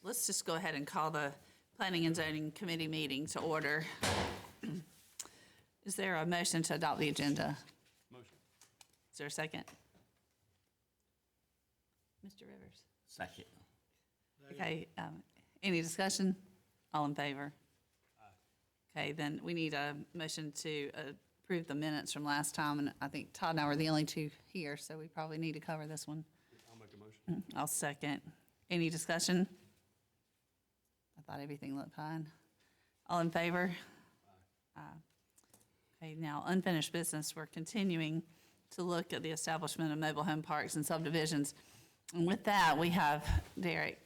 let's just go ahead and call the Planning and Zoning Committee meeting to order. Is there a motion to adopt the agenda? Motion. Is there a second? Mr. Rivers? Second. Okay, any discussion? All in favor? Okay, then we need a motion to approve the minutes from last time, and I think Todd and I were the only two here, so we probably need to cover this one. I'll make a motion. I'll second. Any discussion? I thought everything looked fine. All in favor? Aye. Okay, now unfinished business, we're continuing to look at the establishment of mobile home parks and subdivisions. And with that, we have Derek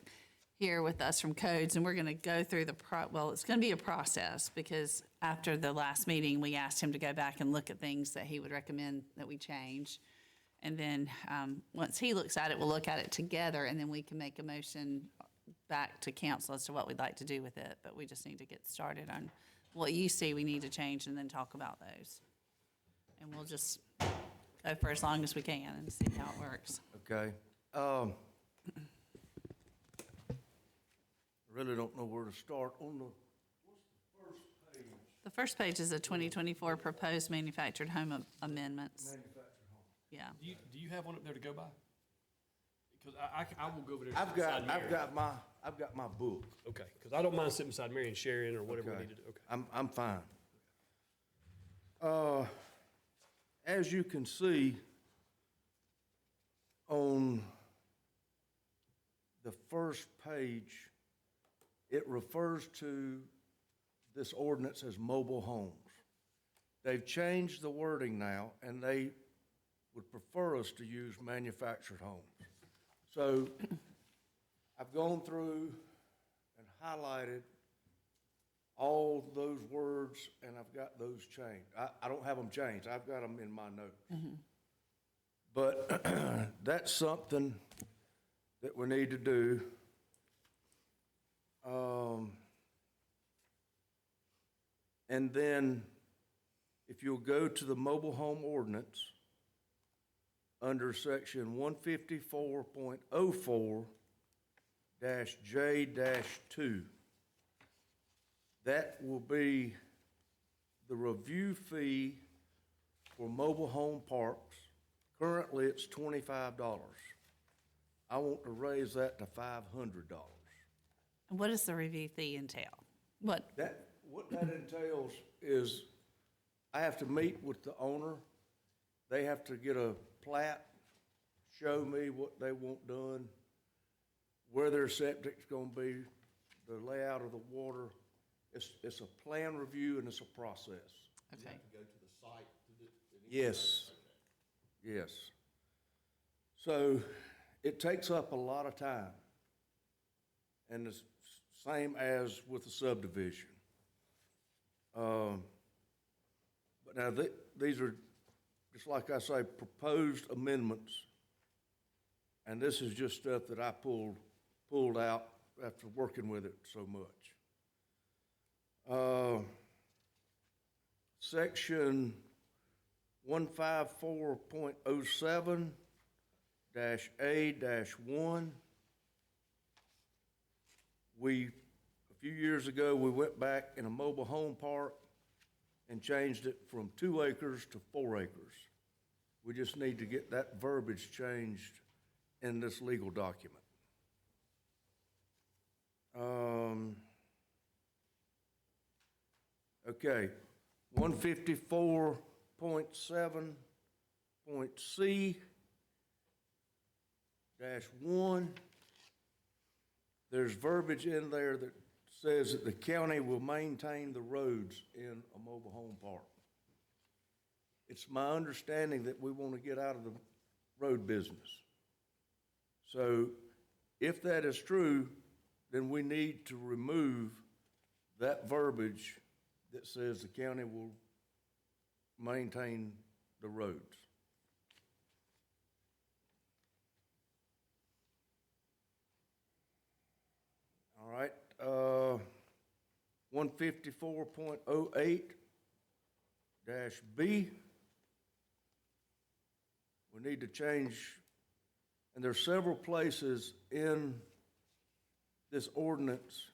here with us from Codes, and we're going to go through well, it's going to be a process, because after the last meeting, we asked him to go back and look at things that he would recommend that we change. And then, once he looks at it, we'll look at it together, and then we can make a motion back to council as to what we'd like to do with it. But we just need to get started on what you see we need to change, and then talk about those. And we'll just go for as long as we can and see how it works. Okay. Really don't know where to start on what's the first page? The first page is the 2024 proposed manufactured home amendments. Manufactured home. Yeah. Do you have one up there to go by? Because I will go over there. I've beside Mary. got my book. Okay, because I don't mind sitting beside Mary and sharing or whatever we Okay. need to do. Okay. I'm fine. As you can see on the first page, it refers to this ordinance as mobile homes. They've changed the wording now, and they would prefer us to use manufactured homes. So I've gone through and highlighted all those words, and I've got those changed. I don't have them changed. I've got them in my notes. But that's something that we need to do. And then, if you'll go to the mobile home ordinance, under section 154.04-J-2, that will be the review fee for mobile home parks. Currently, it's $25. I want to raise that to $500. And what does the review fee entail? What What that entails is I have to meet with the owner. They have to get a plat, show me what they want done, where their septic's gonna be, the layout of the water. It's a plan review and it's a process. You Okay. have to go to the site to do? Yes. Yes. So it takes up a lot of time. And it's same as with the subdivision. But now these are, just like I say, proposed amendments. And this is just stuff that I pulled out after working with it so much. Section 154.07-A-1. A few years ago, we went back in a mobile home park and changed it from 2 acres to 4 acres. We just need to get that verbiage changed in this legal document. Okay, 154.C-1, there's verbiage in there that says that the county will maintain the roads in a mobile home park. It's my understanding that we want to get out of the road business. So if that is true, then we need to remove that verbiage that says the county will maintain the roads. All right, 154.08-B. We need to change, and there's several places in this ordinance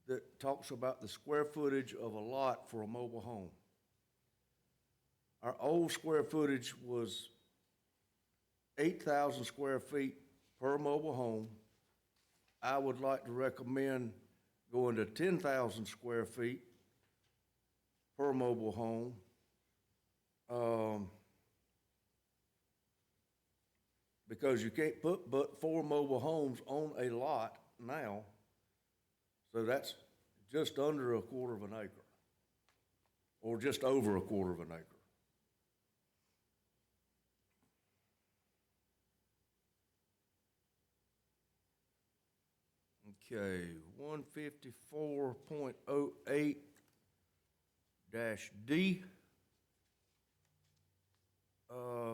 that talks about the square footage of a lot for a mobile home. Our old square footage was 8,000 square feet per mobile home. I would like to recommend going to 10,000 square feet per mobile home. Because you can't put but 4 mobile homes on a lot now, so that's just under a quarter of an acre, or just over a quarter of an acre. Okay, 154.08-D.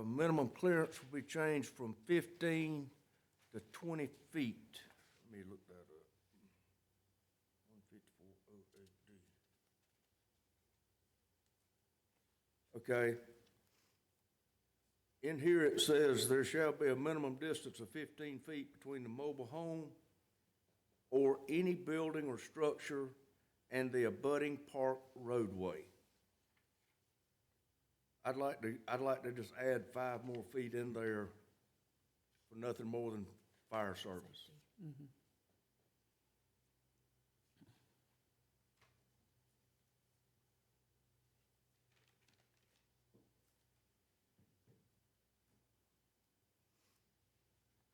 Minimum clearance will be changed from 15 to 20 feet. Let me look that up. 154.08-D. Okay. In here it says, there shall be a minimum distance of 15 feet between the mobile home or any building or structure and the abutting park roadway. I'd like to just add 5 more feet in there for nothing more than fire service. Mhm.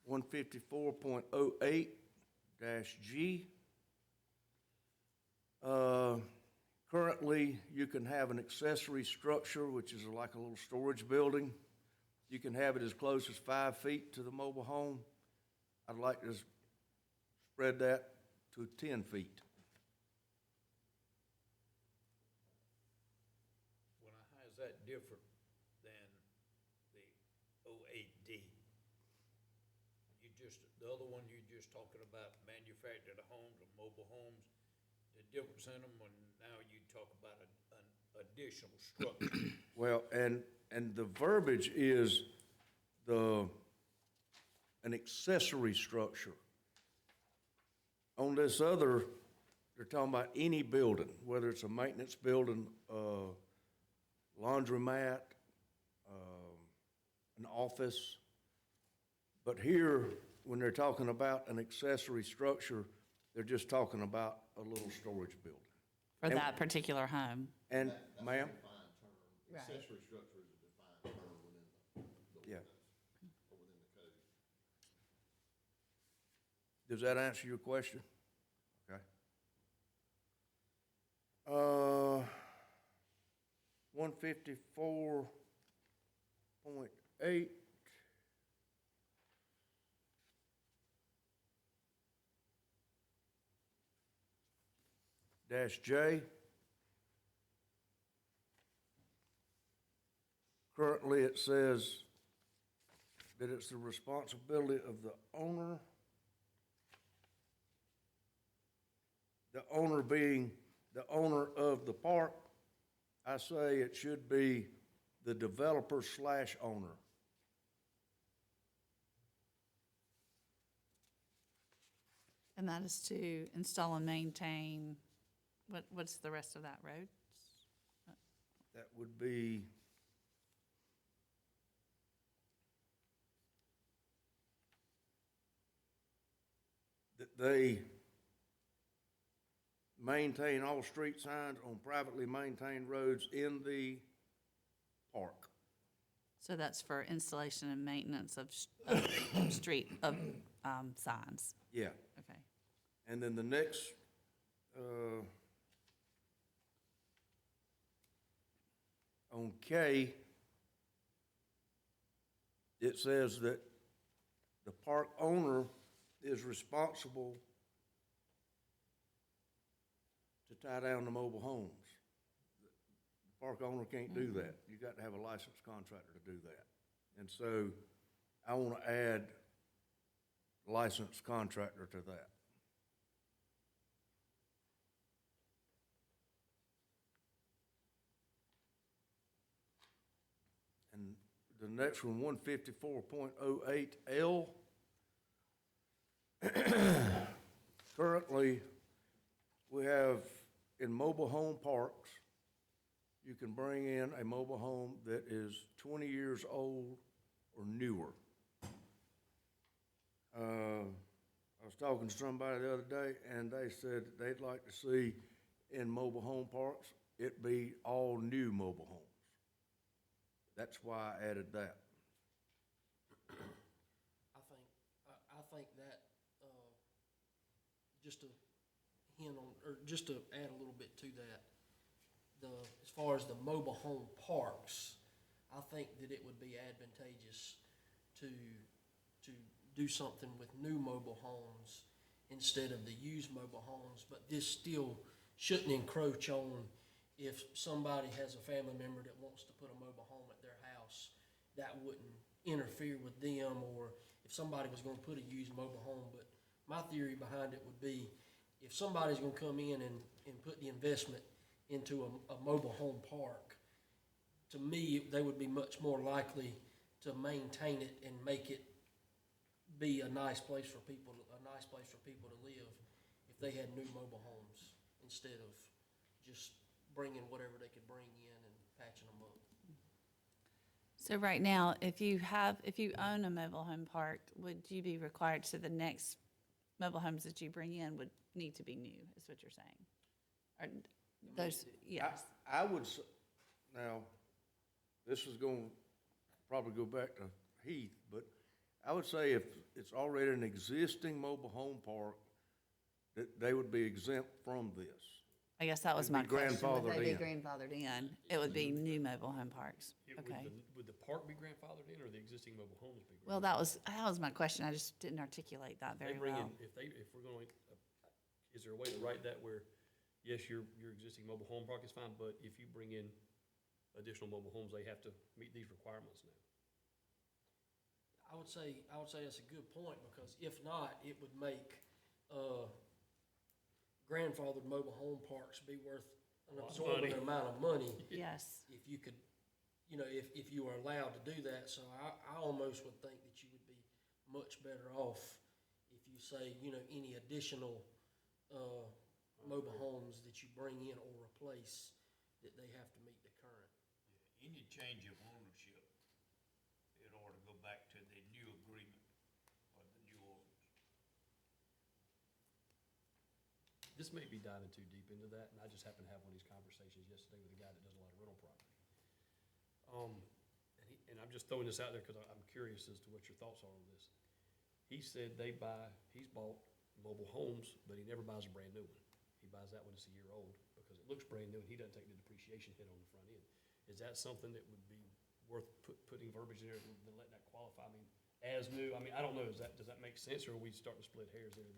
(154.08-G). Currently, you can have an accessory structure, which is like a little storage building. You can have it as close as 5 feet to the mobile home. I'd like to spread that to 10 feet. Well, now, how is that different than the 08D? The other one you just talking about manufactured homes or mobile homes, the difference in them, when now you talk about an additional structure. Well, and the verbiage is an accessory structure. On this other, they're talking about any building, whether it's a maintenance building, laundromat, an office. But here, when they're talking about an accessory structure, they're just talking about a little storage building. For And- that particular home. And, That's ma'am? a defined term. Accessory structure is a defined term within the Yeah. ordinance, or within the code. Does that answer your question? Okay. 154.8. -J. Currently, it says that it's the responsibility of the owner, being the owner of the park. I say it should be the developer/owner. And that is to install and maintain, what's the rest of that road? That would be that they maintain all street signs on privately maintained roads in the park. So that's for installation and maintenance of street, signs. Yeah. Okay. And then the next, on K, it says that the park owner is responsible to tie down the mobile homes. The park owner can't do that. You got to have a licensed contractor to do that. And so I want to add licensed contractor to that. And the next one, 154.08L. currently, we have in mobile home parks, you can bring in a mobile home that is 20 years old or newer. I was talking to somebody the other day, and they said that they'd like to see in mobile home parks, it be all new mobile homes. That's why I added that. I think that, just to hint on, or just to add a little bit to that, as far as the mobile home parks, I think that it would be advantageous to do something with new mobile homes instead of the used mobile homes, but this still shouldn't encroach on if somebody has a family member that wants to put a mobile home at their house, that wouldn't interfere with them, or if somebody was gonna put a used mobile home. But my theory behind it would be, if somebody's gonna come in and put the investment into a mobile home park, to me, they would be much more likely to maintain it and make it be a nice place for people to live if they had new mobile homes instead of just bringing whatever they could bring in and patching them up. So right now, if you own a mobile home park, would you be required, so the next mobile homes that you bring in would need to be new, is what you're saying? Or those, yes, I would, now, this is gonna probably go back to Heath, but I would say if it's already an existing mobile home park, that they would be exempt from this. I guess that was It'd my be question. Would grandfathered they be in. grandfathered in? It would be new mobile home parks, okay. Would the park be grandfathered in, or the existing mobile homes be grandfathered? Well, that was my question, I just didn't articulate that They very bring well. in, if we're going, is there a way to write that where, yes, your existing mobile home park is fine, but if you bring in additional mobile homes, they have to meet these requirements now? I would say that's a good point, because if not, it would make, grandfathered mobile home parks be worth an A lot of absorbent money. amount of money Yes, if you could, if you were allowed to do that. So I almost would think that you would be much better off if you say, any additional, mobile homes that you bring in or replace, that they have to meet the current. Any change of ownership, it ought to go back to the new agreement or the new ordinance. This may be diving too deep into that, and I just happened to have one of these conversations yesterday with a guy that does a lot of rental property. And I'm just throwing this out there because I'm curious as to what your thoughts are on this. He said he's bought mobile homes, but he never buys a brand new one. He buys that one that's a year old because it looks brand new and he doesn't take the depreciation hit on the front end. Is that something that would be worth putting verbiage in there to let that qualify? I mean, as new, I mean, I don't know, does that make sense, or are we starting to split hairs there?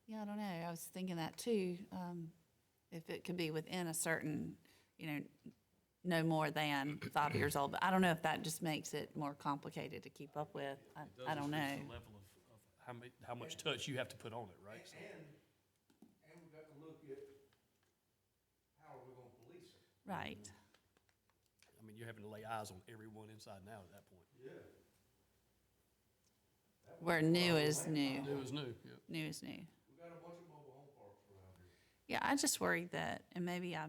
yeah, I don't know, I was thinking that too, if it could be within a certain, no more than 5 years old, but I don't know if that just makes it more complicated to keep up with, I don't know. The level of how much touch you have to put on it, right? So- And we've got to look at how are we gonna police it? Right, I mean, you're having to lay eyes on everyone inside and out at that point. Yeah. where new is new, New is new, yeah. new is new. We got a bunch of mobile home parks around here. Yeah, I just worry that, and maybe I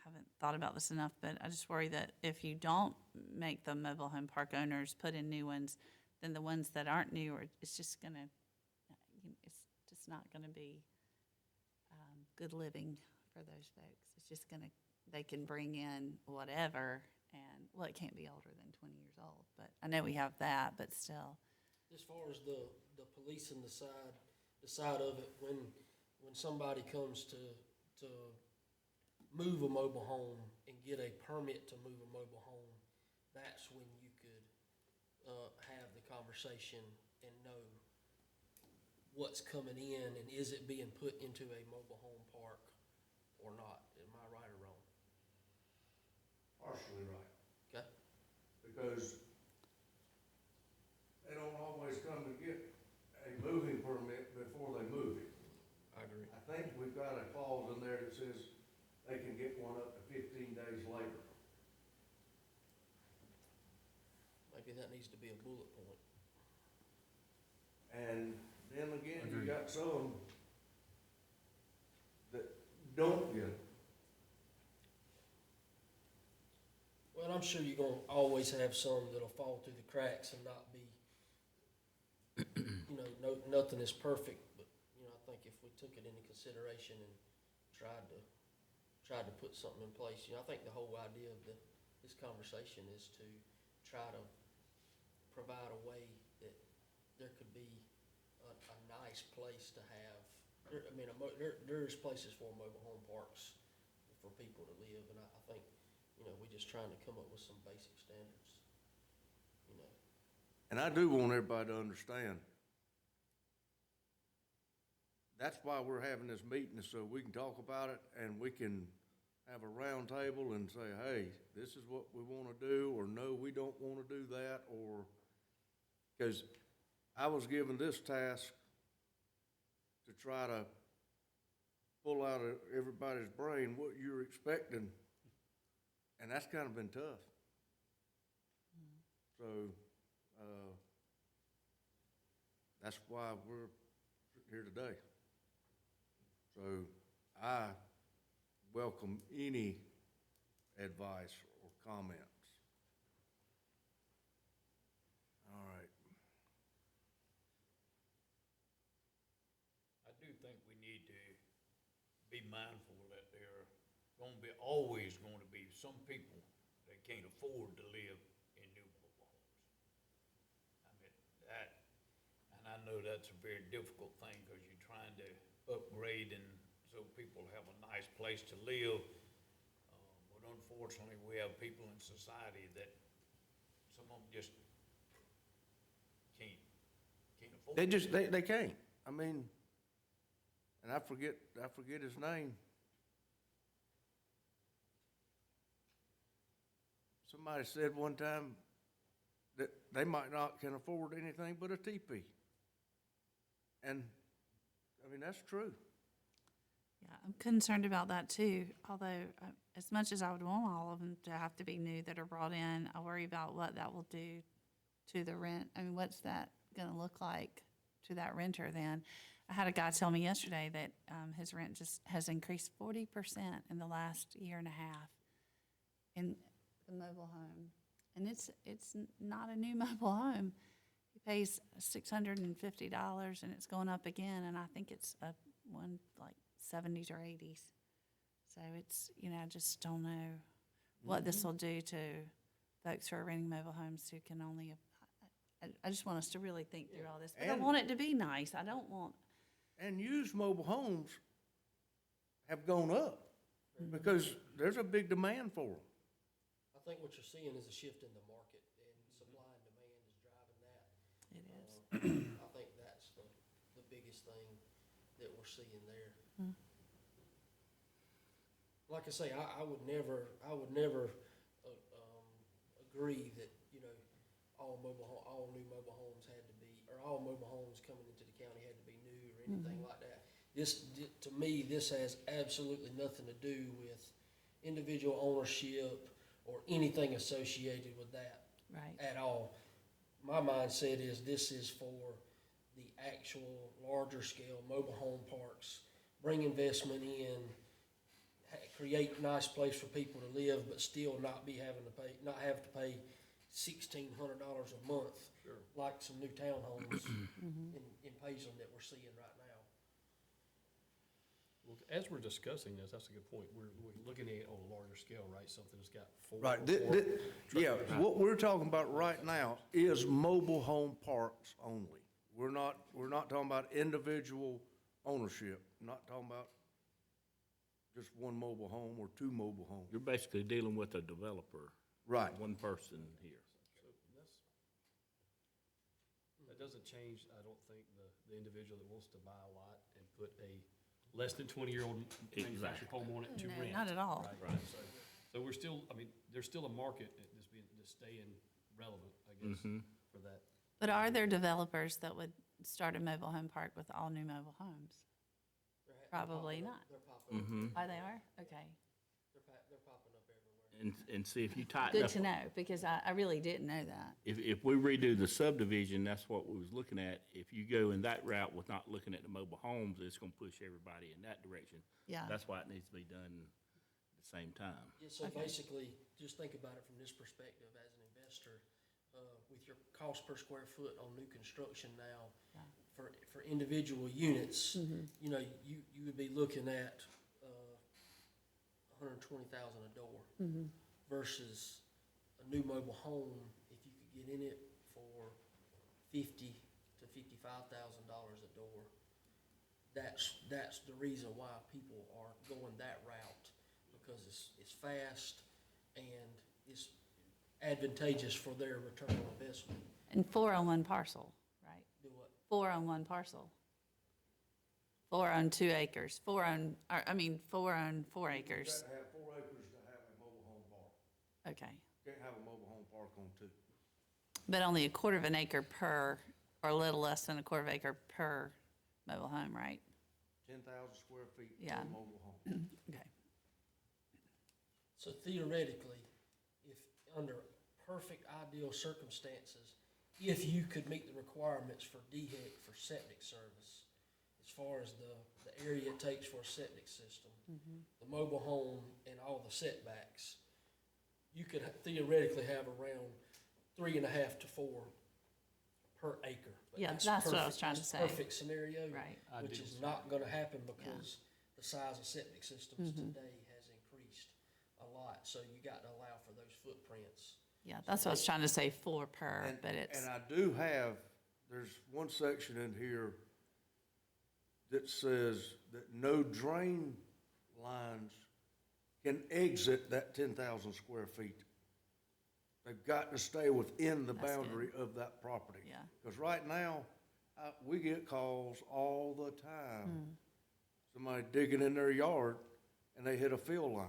haven't thought about this enough, but I just worry that if you don't make the mobile home park owners put in new ones, then the ones that aren't new, it's just not gonna be, good living for those folks. It's just they can bring in whatever, and, well, it can't be older than 20 years old, but I know we have that, but still. As far as the policing the side of it, when somebody comes to move a mobile home and get a permit to move a mobile home, that's when you could, have the conversation and know what's coming in and is it being put into a mobile home park or not. Am I right or wrong? Partially right. Okay? Because they don't always come to get a moving permit before they move it. I agree. I think we've got a clause in there that says they can get one up to 15 days later. Maybe that needs to be a bullet point. And then again, you got some don't get it. Well, I'm sure you're gonna always have some that'll fall through the cracks and not be, nothing is perfect, but, I think if we took it into consideration and tried to put something in place, I think the whole idea of this conversation is to try to provide a way that there could be a nice place to have, there's places for mobile home parks for people to live, and I think, we're just trying to come up with some basic standards, And I do want everybody to understand, that's why we're having this meeting, is so we can talk about it and we can have a round table and say, hey, this is what we want to do, or no, we don't want to do that, or, because I was given this task to try to pull out of everybody's brain what you're expecting, and that's kind of been tough. So, that's why we're here today. So I welcome any advice or comments. All right. I do think we need to be mindful that there are always going to be some people that can't afford to live in new mobile homes. I mean, and I know that's a very difficult thing, because you're trying to upgrade and so people have a nice place to live. But unfortunately, we have people in society that some of them just can't afford. They can't. I mean, and I forget his name. Somebody said one time that they might not can afford anything but a teepee. And, I mean, that's true. Yeah, I'm concerned about that too, although as much as I would want all of them to have to be new that are brought in, I worry about what that will do to the rent. I mean, what's that gonna look like to that renter then? I had a guy tell me yesterday that his rent just has increased 40% in the last year and a half in the mobile home. And it's not a new mobile home. He pays $650 and it's going up again, and I think it's a one like 70s or 80s. So it's, I just don't know what this will do to folks who are renting mobile homes who can only, I just want us to really think through all this. But I And- want it to be nice. I don't want, And used mobile homes have gone up because there's a big demand for them. I think what you're seeing is a shift in the market, and supply and demand is driving that. it is. I think that's the biggest thing that we're seeing there. Like I say, I would never agree that, all new mobile homes had to be, or all mobile homes coming into the county had to be new or anything like that. To me, this has absolutely nothing to do with individual ownership or anything associated with that Right. at all. My mindset is this is for the actual larger scale mobile home parks, bring investment in, create a nice place for people to live, but still not have to pay $1,600 a month. Sure. Like some new townhomes in Paisley that we're seeing right now. Well, as we're discussing this, that's a good point. We're looking at it on a larger scale, right? Something that's got four. Right, four yeah, what we're talking about right now is mobile home parks only. We're not talking about individual ownership, not talking about just one mobile home or two mobile homes. You're basically dealing with a developer. Right. One person here. So that doesn't change, I don't think, the individual that wants to buy a lot and put a less than 20-year-old manufactured home on it to No, rent. not at all. Right. So we're still, there's still a market that's staying relevant, I guess, for that. But are there developers that would start a mobile home park with all new mobile homes? Probably not. They're popping up. Oh, they are? Okay. They're popping up everywhere. and see if you tighten Good up. to know, because I really didn't know that. If we redo the subdivision, that's what we was looking at. If you go in that route with not looking at the mobile homes, it's gonna push everybody in that direction. Yeah. That's why it needs to be done at the same time. Yeah, so Okay. basically, just think about it from this perspective as an investor, with your cost per square foot on new construction now, Yeah. for individual units, you know, you would be looking at, $120,000 a door versus a new mobile home, if you could get in it for $50,000 to $55,000 a door. That's the reason why people are going that route, because it's fast and it's advantageous for their return on investment. And 4 on 1 parcel, right? Do what? 4 on 1 parcel. 4 on 2 acres, 4 on 4 acres. You gotta have 4 acres to have a mobile home park. Okay. Can't have a mobile home park on 2. But only a quarter of an acre per, or a little less than a quarter of an acre per mobile home, right? 10,000 square feet Yeah. per mobile home. Okay. So theoretically, if under perfect ideal circumstances, if you could meet the requirements for DHEC for septic service, as far as the area it takes for a septic system, the mobile home and all the setbacks, you could theoretically have around 3.5 to 4 per acre. But Yeah, that's what I was perfect. trying to That's say. Perfect scenario. Right. Which is not gonna happen because the size of septic systems today has increased a lot, so you got to allow for those footprints. Yeah, that's what I was trying to say, 4 per, And- but it's, And I do have, there's one section in here that says that no drain lines can exit that 10,000 square feet. They've got to stay within the That's good. boundary of that property. Yeah. Because right now, we get calls all the time. Somebody digging in their yard and they hit a field line.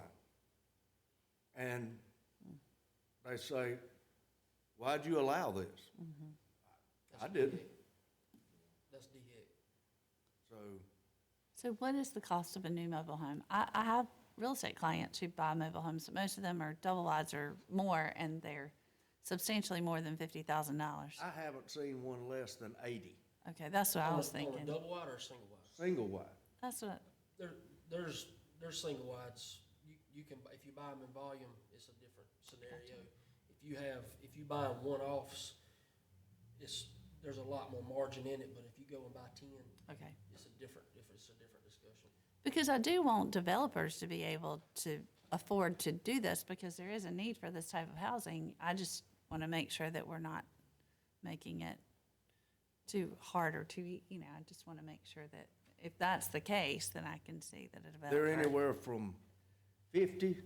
And they say, why'd you allow this? I didn't. That's DHEC. so what is the cost of a new mobile home? I have real estate clients who buy mobile homes, but most of them are double wides or more, and they're substantially more than $50,000. I haven't seen one less than 80, Okay, that's what I was On thinking. a double wide or a single wide? single wide. That's what, There's single wides, you can, if you buy them in volume, it's a different scenario. If you buy them one-offs, there's a lot more margin in it, but if you go and buy 10, okay. it's a different discussion. Because I do want developers to be able to afford to do this, because there is a need for this type of housing. I just want to make sure that we're not making it too hard or too, I just want to make sure that if that's the case, then I can see that a developer. They're anywhere from 50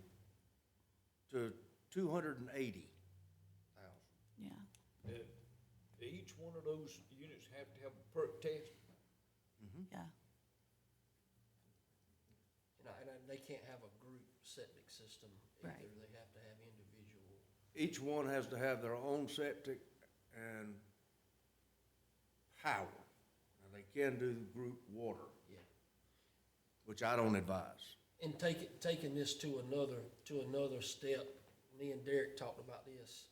to 280,000. Yeah, Each one of those units have to have a perk test. yeah, And they can't have a group septic system either, Right. they have to have individual. Each one has to have their own septic and power. Now, they can do group water, Yeah. which I don't advise. And taking this to another step, me and Derek talked about this.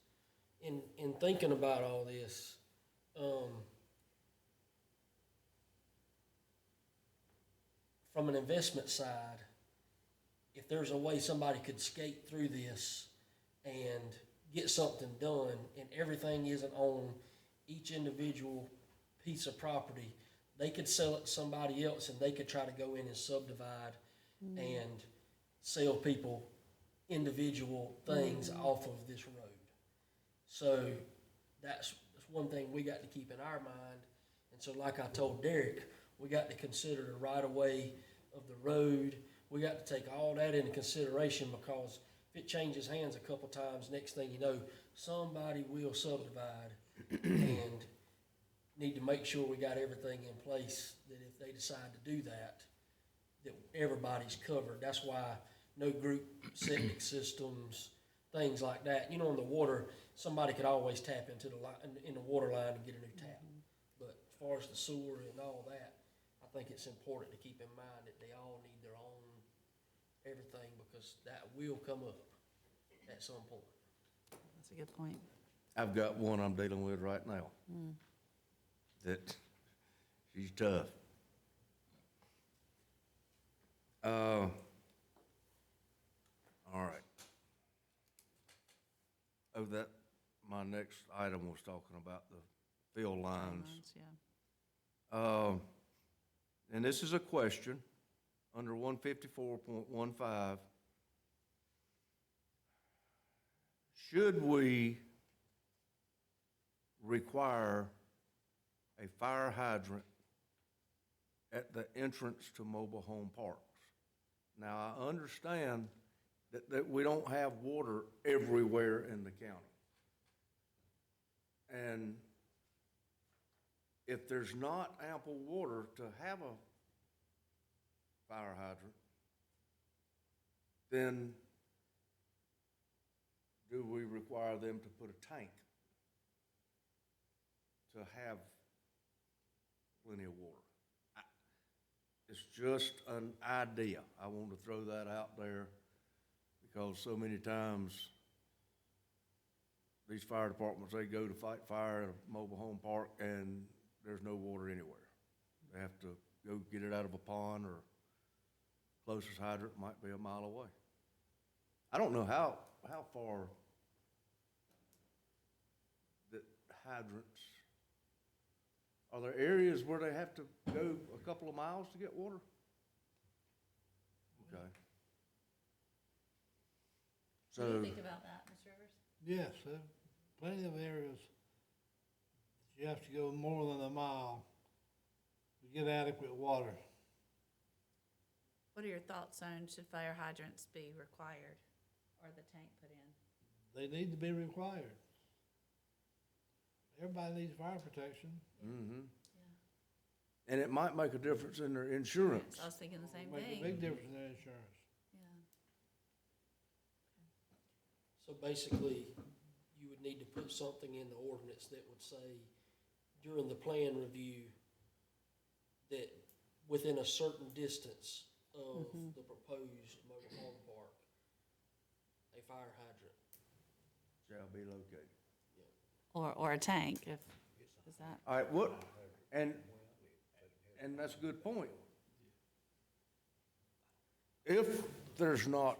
In thinking about all this, from an investment side, if there's a way somebody could skate through this and get something done, and everything isn't on each individual piece of property, they could sell it to somebody else and they could try to go in and subdivide and sell people individual things off of this road. So that's one thing we got to keep in our mind. And so like I told Derek, we got to consider the right of way of the road. We got to take all that into consideration, because if it changes hands a couple times, next thing you know, somebody will subdivide and need to make sure we got everything in place, that if they decide to do that, that everybody's covered. That's why no group septic systems, things like that. In the water, somebody could always tap into the line, in the water line and get a new tap. But as far as the sewer and all that, I think it's important to keep in mind that they all need their own everything, because that will come up. at some point. That's a good point. I've got one I'm dealing with right now. That, she's tough. All right. Oh, that, my next item was talking about the field lines. Yeah. And this is a question, under 154.15. Should we require a fire hydrant at the entrance to mobile home parks? Now, I understand that we don't have water everywhere in the county. And if there's not ample water to have a fire hydrant, then do we require them to put a tank to have plenty of water? It's just an idea. I want to throw that out there because so many times these fire departments, they go to fight fire at a mobile home park and there's no water anywhere. They have to go get it out of a pond, or closest hydrant might be a mile away. I don't know how far that hydrants, are there areas where they have to go a couple of miles to get water? Okay. What do you So, think about that, Ms. Rivers? Yes, there are plenty of areas that you have to go more than a mile to get adequate water. What are your thoughts on, should fire hydrants be required or the tank put in? They need to be required. Everybody needs fire protection. and it might make a difference in their insurance. I was thinking the same Make a thing. big difference in their insurance. Yeah. So basically, you would need to put something in the ordinance that would say during the plan review that within a certain distance of the proposed mobile home park, a fire hydrant. Shall be located. Or a tank, if, is that, All right, and that's a good point. If there's not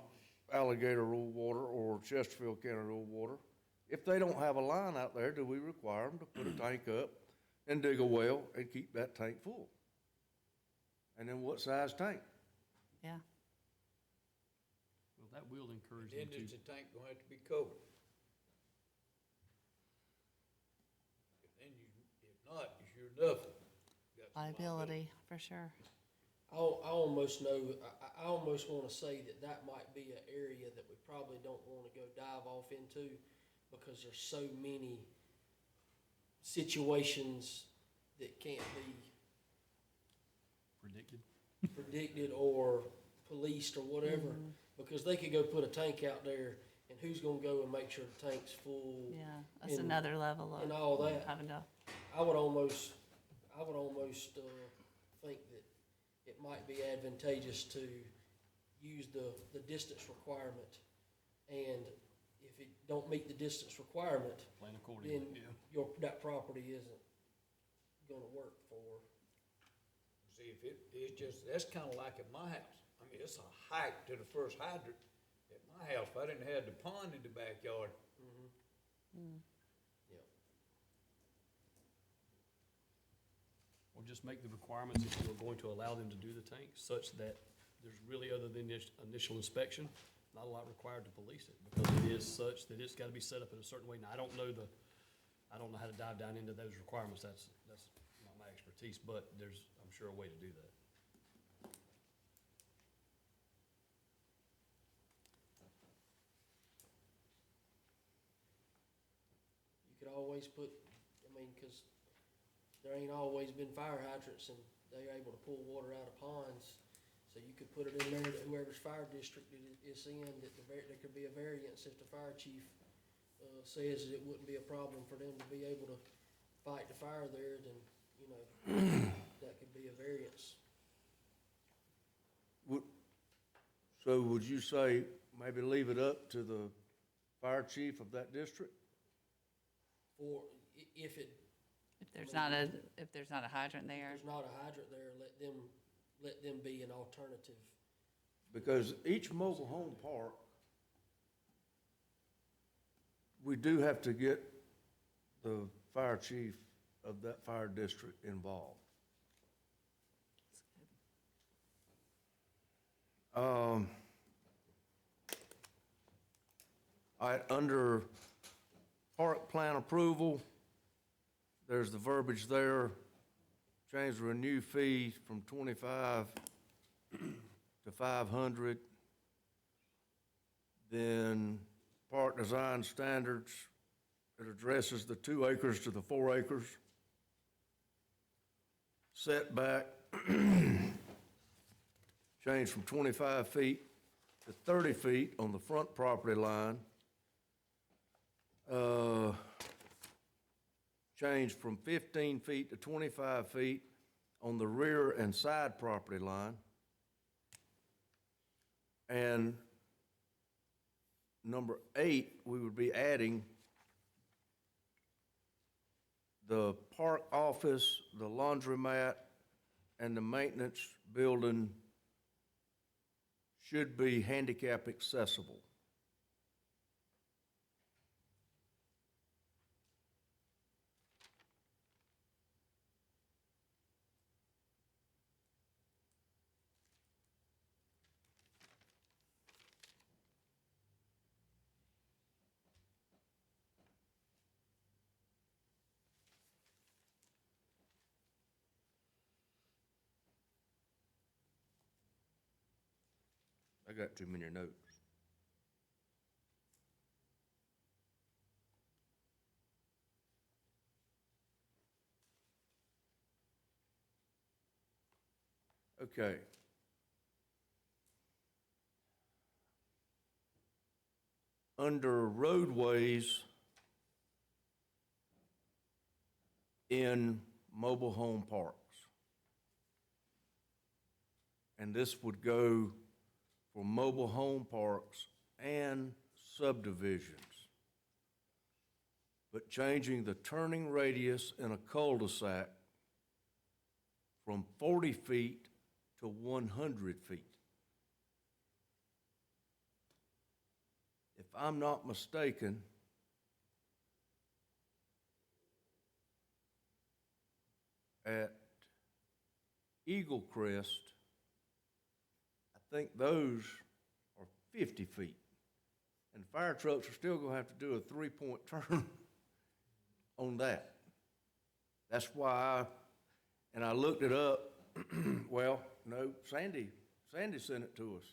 alligator rule water or Chesterfield County rule water, if they don't have a line out there, do we require them to put a tank up and dig a well and keep that tank full? And then what size tank? yeah. Well, that will encourage Then them is to, the tank gonna have to be covered? If then you, if not, you sure enough got some Liability, for sure. I almost know, I almost wanna say that might be an area that we probably don't wanna go dive off into, because there's so many situations that can't be predicted or policed or whatever, because they could go put a tank out there, and who's gonna go and make sure the tank's full? Yeah, that's And- another level of and all that. having to, I would almost think that it might be advantageous to use the distance requirement. And if it don't meet the distance requirement, plan accordingly, then that property isn't gonna work for. See, if it's just, that's kinda like at my house. I mean, it's a hike to the first hydrant at my house. If I didn't have the pond in the backyard, or just make the requirements, if you're going to allow them to do the tank, such that there's really, other than this initial inspection, not a lot required to police it, because it is such that it's gotta be set up in a certain way. Now, I don't know how to dive down into those requirements, that's not my expertise, but there's, I'm sure, a way to do that. You could always put, I mean, 'cause there ain't always been fire hydrants, and they're able to pull water out of ponds. So you could put it in there that whoever's fire district it's in, that there could be a variance if the fire chief, says that it wouldn't be a problem for them to be able to fight the fire there, then, you know, that could be a variance. So would you say maybe leave it up to the fire chief of that district? Or if it, If there's not a, if there's not a hydrant there. there's not a hydrant there, let them be an alternative. Because each mobile home park, we do have to get the fire chief of that fire district involved. All right, under park plan approval, there's the verbiage there, change the renew fee from 25 to 500. Then park design standards, it addresses the 2 acres to the 4 acres. Setback, change from 25 feet to 30 feet on the front property line. Change from 15 feet to 25 feet on the rear and side property line. And number 8, we would be adding the park office, the laundromat, and the maintenance building should be handicap accessible. I got too many notes. Okay. Under roadways in mobile home parks. And this would go for mobile home parks and subdivisions. But changing the turning radius in a cul-de-sac from 40 feet to 100 feet. If I'm not mistaken, at Eagle Crest, I think those are 50 feet. And fire trucks are still gonna have to do a 3-point turn on that. That's why I looked it up. Well, no, Sandy sent it to us.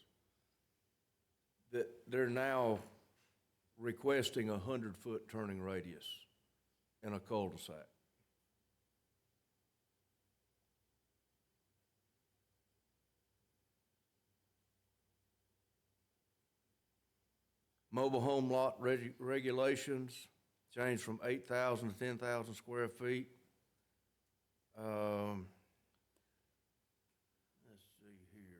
That they're now requesting a 100-foot turning radius in a cul-de-sac. Mobile home lot regulations changed from 8,000 to 10,000 square feet. Let's see here.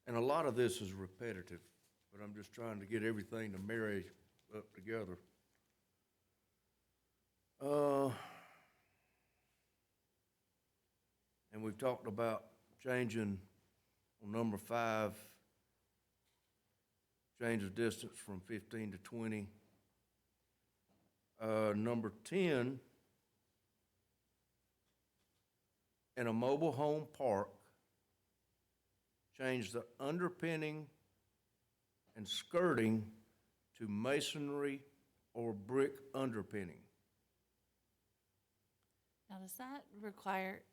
And a lot of this is repetitive, but I'm just trying to get everything to marry up together. And we've talked about changing on number 5, change the distance from 15 to 20. Number 10, in a mobile home park, change the underpinning and skirting to masonry or brick underpinning. Now, does that require,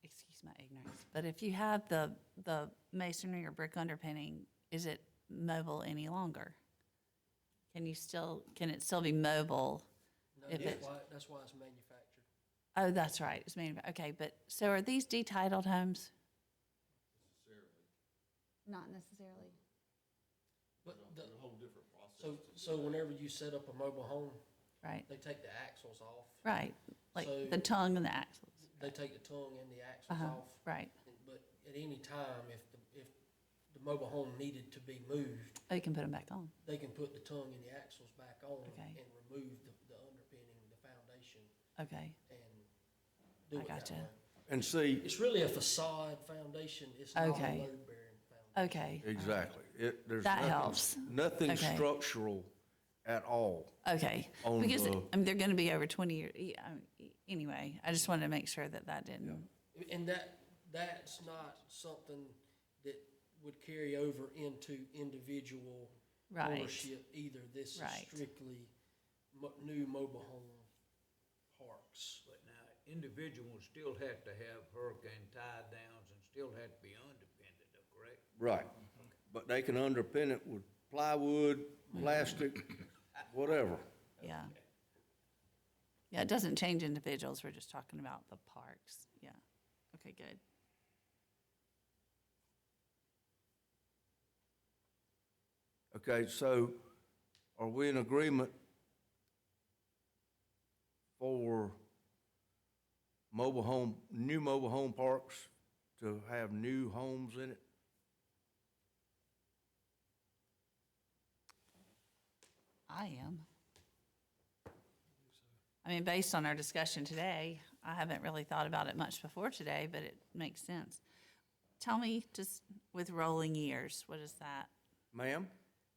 excuse my ignorance, but if you have the masonry or brick underpinning, is it mobile any longer? Can it still be mobile? No, If that's it- why, that's why it's manufactured. Oh, that's right, it's okay, but, so are these detitled homes? Not necessarily. But It's a whole different process. so whenever you set up a mobile home, Right, they take the axles off. right, like So- the tongue and the axles. They take the tongue and the axles Uh-huh, off. right, But at any time, if the mobile home needed to be moved, oh, you can put them back on, they can put the tongue and the axles back on Okay. and remove the underpinning, the foundation, okay, and do I it that gotcha. way. And see, It's really a facade foundation, it's not a Okay. load-bearing foundation. okay. exactly, there's That nothing- helps. Nothing Okay. structural at all. Okay, On because, the- I mean, they're gonna be over 20 years, anyway, I just wanted to make sure that that didn't, And that's not something that would carry over into individual Right. ownership either. This is Right. strictly new mobile home parks. But now, individuals still have to have hurricane tie downs and still have to be underpinned, though, correct? Right. But they can underpin it with plywood, plastic, whatever. yeah. Yeah, it doesn't change individuals, we're just talking about the parks, yeah. Okay, good. Okay, so are we in agreement for new mobile home parks to have new homes in it? I am. I mean, based on our discussion today, I haven't really thought about it much before today, but it makes sense. Tell me, just with rolling years, what is that? Ma'am?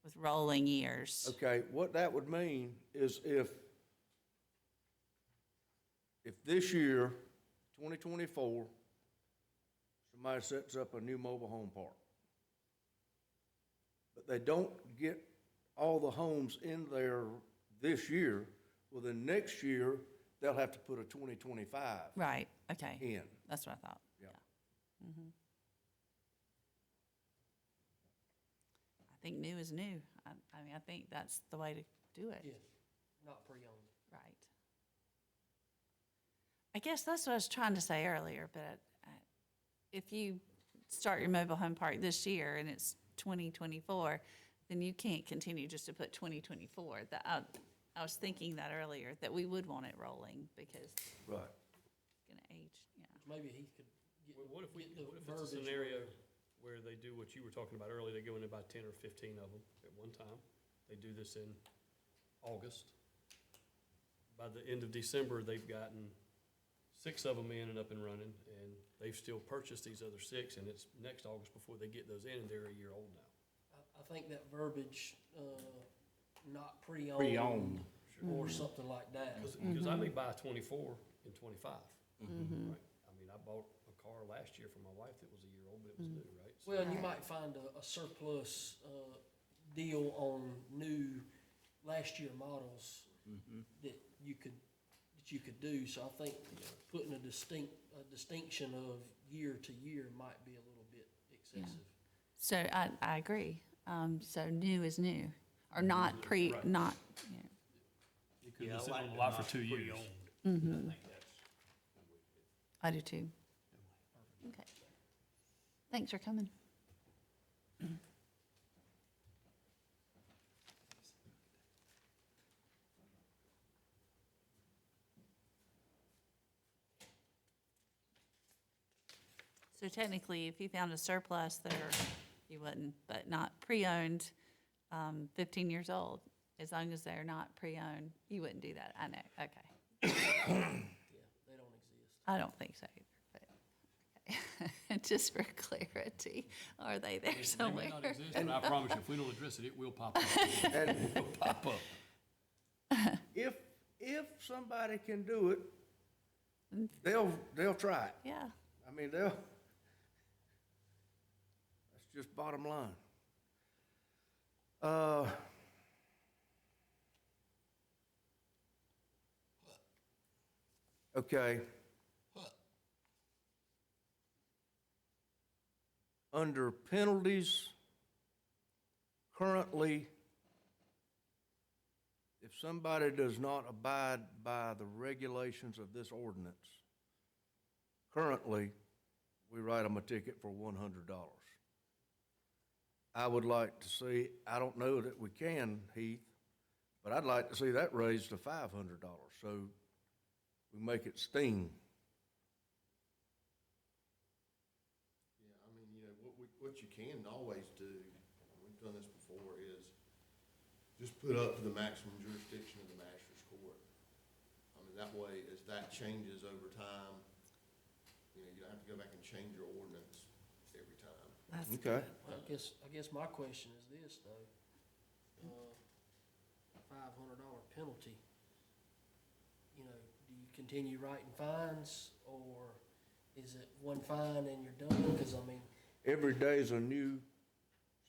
With rolling years? Okay, what that would mean is if this year, 2024, somebody sets up a new mobile home park, but they don't get all the homes in there this year, well, then next year, they'll have to put a 2025 Right, okay, in. that's what I thought, yeah. Yeah. Mhm. I think new is new. I mean, I think that's the way to do it. Yeah, not pre-owned. Right. I guess that's what I was trying to say earlier, but if you start your mobile home park this year and it's 2024, then you can't continue just to put 2024. I was thinking that earlier, that we would want it rolling because Right. it's gonna age, yeah. Maybe he could get, Well, what if get the it's a verbiage. scenario where- where they do what you were talking about earlier, they go in and buy 10 or 15 of them at one time. They do this in August. By the end of December, they've gotten 6 of them in and up and running, and they've still purchased these other 6, and it's next August before they get those in, and they're a year old now. I think that verbiage, not pre-owned. Pre-owned. Or something like that. Because I may buy 24 and 25, right? I mean, I bought a car last year for my wife that was a year old, but it was new, right? So- Well, and you might find a surplus, deal on new last year models that you could do. So I think putting a distinction of year to year might be a little bit excessive. So I agree. So new is new, or not Right. not, you know. You could Yeah, I be sitting like on the the lot for not 2 years. pre-owned. I think that's. I do too. Okay. Thanks for coming. So technically, if you found a surplus there, you wouldn't, but not pre-owned, 15 years old, as long as they're not pre-owned, you wouldn't do that. I know, okay. Yeah, they don't exist. I don't think so either, but, okay. Just for clarity, are they there It may somewhere? not exist, but I promise you, if we don't address it, it will pop up. And It will pop up. if somebody can do it, they'll try it. Yeah, I mean, that's just bottom line. Okay. Under penalties, currently, if somebody does not abide by the regulations of this ordinance, currently, we write them a ticket for $100. I would like to see, I don't know that we can, Heath, but I'd like to see that raised to $500, so we make it sting. Yeah, I mean, you know, what you can always do, and we've done this before, is just put up to the maximum jurisdiction of the master's court. I mean, that way, as that changes over time, you know, you don't have to go back and change your ordinance every time. That's Okay. Well, I guess my question is this, though. $500 penalty, you know, do you continue writing fines, or is it one fine and you're done? Because, I mean, Every day is a new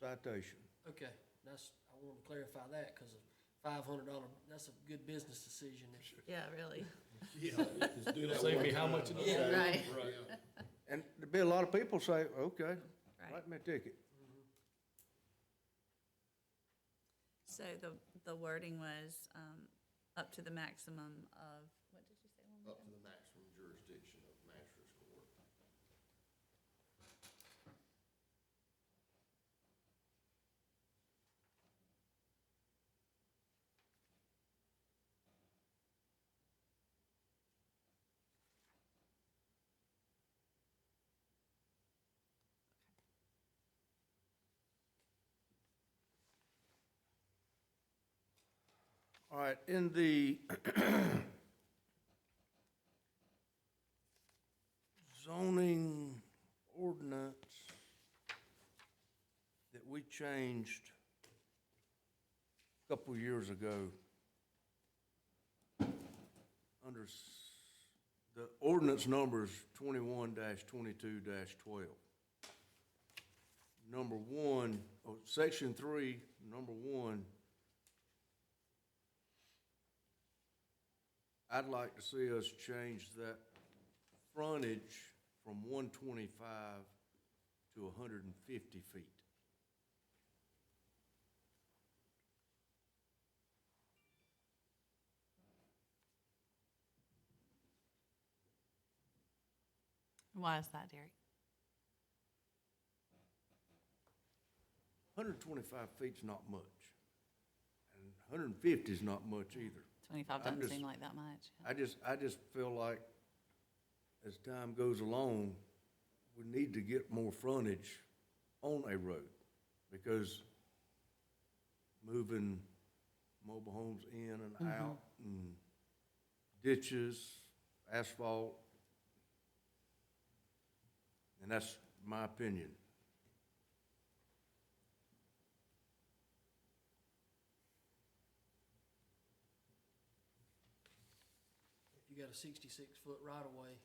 citation. okay, I want to clarify that, because $500, that's a good business decision. Yeah, really. Yeah. Just do that Save one me how time. much in a Okay. day? Right. Right. And there'll be a lot of people say, okay, Right. write me a ticket. So the wording was, up to the maximum of, what did you say? one more Up to time? the maximum jurisdiction of master's court. All right, in the zoning ordinance that we changed a couple years ago, the ordinance number is 21-22-12. Number one, section 3, number 1, I'd like to see us change that frontage from 125 to 150 feet. Why is that, Derek? 125 feet's not much, and 150 is not much either. 25 I'm doesn't just- seem like that much. I just feel like as time goes along, we need to get more frontage on a road, because moving mobile homes in and out, and ditches, asphalt, and that's my opinion. If you got a 66-foot right-of-way,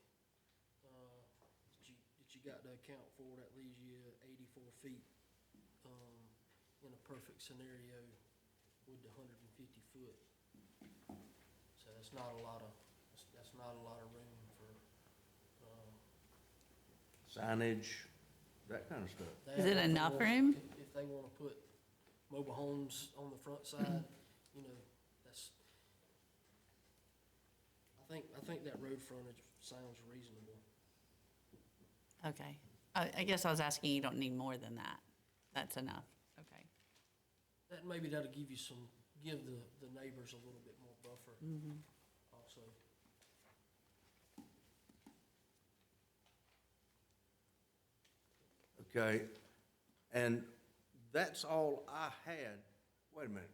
that you got to account for, that leaves you 84 feet, in a perfect scenario with the 150 foot. So that's not a lot of room for, Signage, that kind of stuff. that. Is it If they enough want- room? If they want to put mobile homes on the front side, you know, that's, I think that road frontage sounds reasonable. Okay. I guess I was asking, you don't need more than that. That's enough. Okay. That, maybe that'll give the neighbors a little bit more buffer also. Okay, and that's all I had, wait a minute,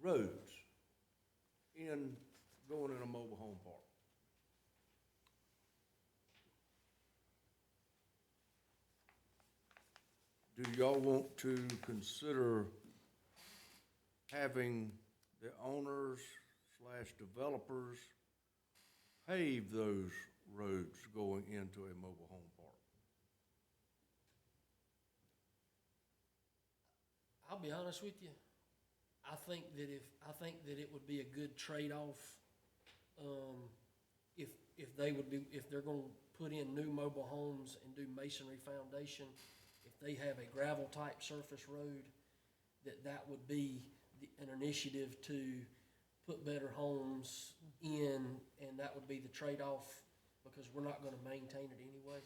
roads going in a mobile home park. Do y'all want to consider having the owners / developers pave those roads going into a mobile home park? I'll be honest with you, I think that it would be a good trade-off, if they're gonna put in new mobile homes and do masonry foundation, if they have a gravel-type surface road, that would be an initiative to put better homes in, and that would be the trade-off, because we're not gonna maintain it anyway.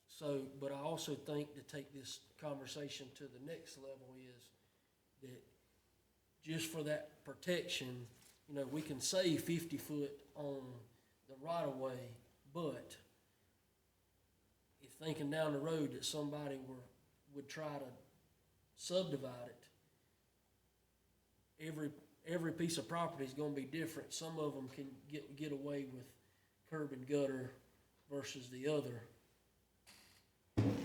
So, but I also think to take this conversation to the next level is that just for that protection, you know, we can say 50 foot on the right of way, but if thinking down the road that somebody would try to subdivide it, every piece of property is gonna be different. Some of them can get away with curb and gutter versus the other.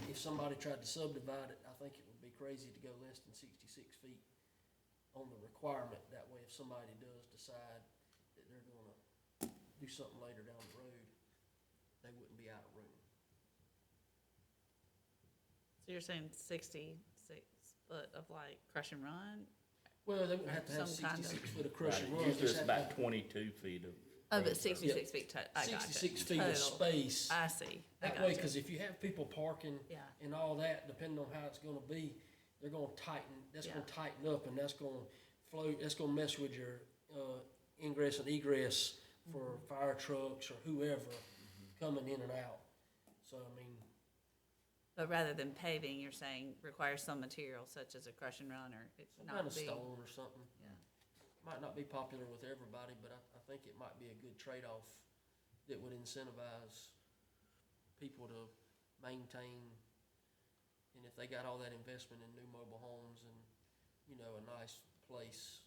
If somebody tried to subdivide it, I think it would be crazy to go less than 66 feet on the requirement. That way, if somebody does decide that they're gonna do something later down the road, they wouldn't be out of room. So you're saying 66 foot of like crush and run? Well, they wouldn't have to have Some kind of- 66 foot of crush and run. Usually just it's have to about have 22 feet of. Oh, but road. 66 feet, I got you. 66 feet of Total. space. I see, I That got way, you. because if you have people parking Yeah. and all that, depending on how it's gonna be, they're gonna tighten, that's gonna Yeah. tighten up, and that's gonna float, that's gonna mess with your, ingress and egress for fire trucks or whoever coming in and out. So, I mean, But rather than paving, you're saying requires some material such as a crush and run, or it some not kind of be? stone or something. Yeah. Might not be popular with everybody, but I think it might be a good trade-off that would incentivize people to maintain. And if they got all that investment in new mobile homes and, you know, a nice place,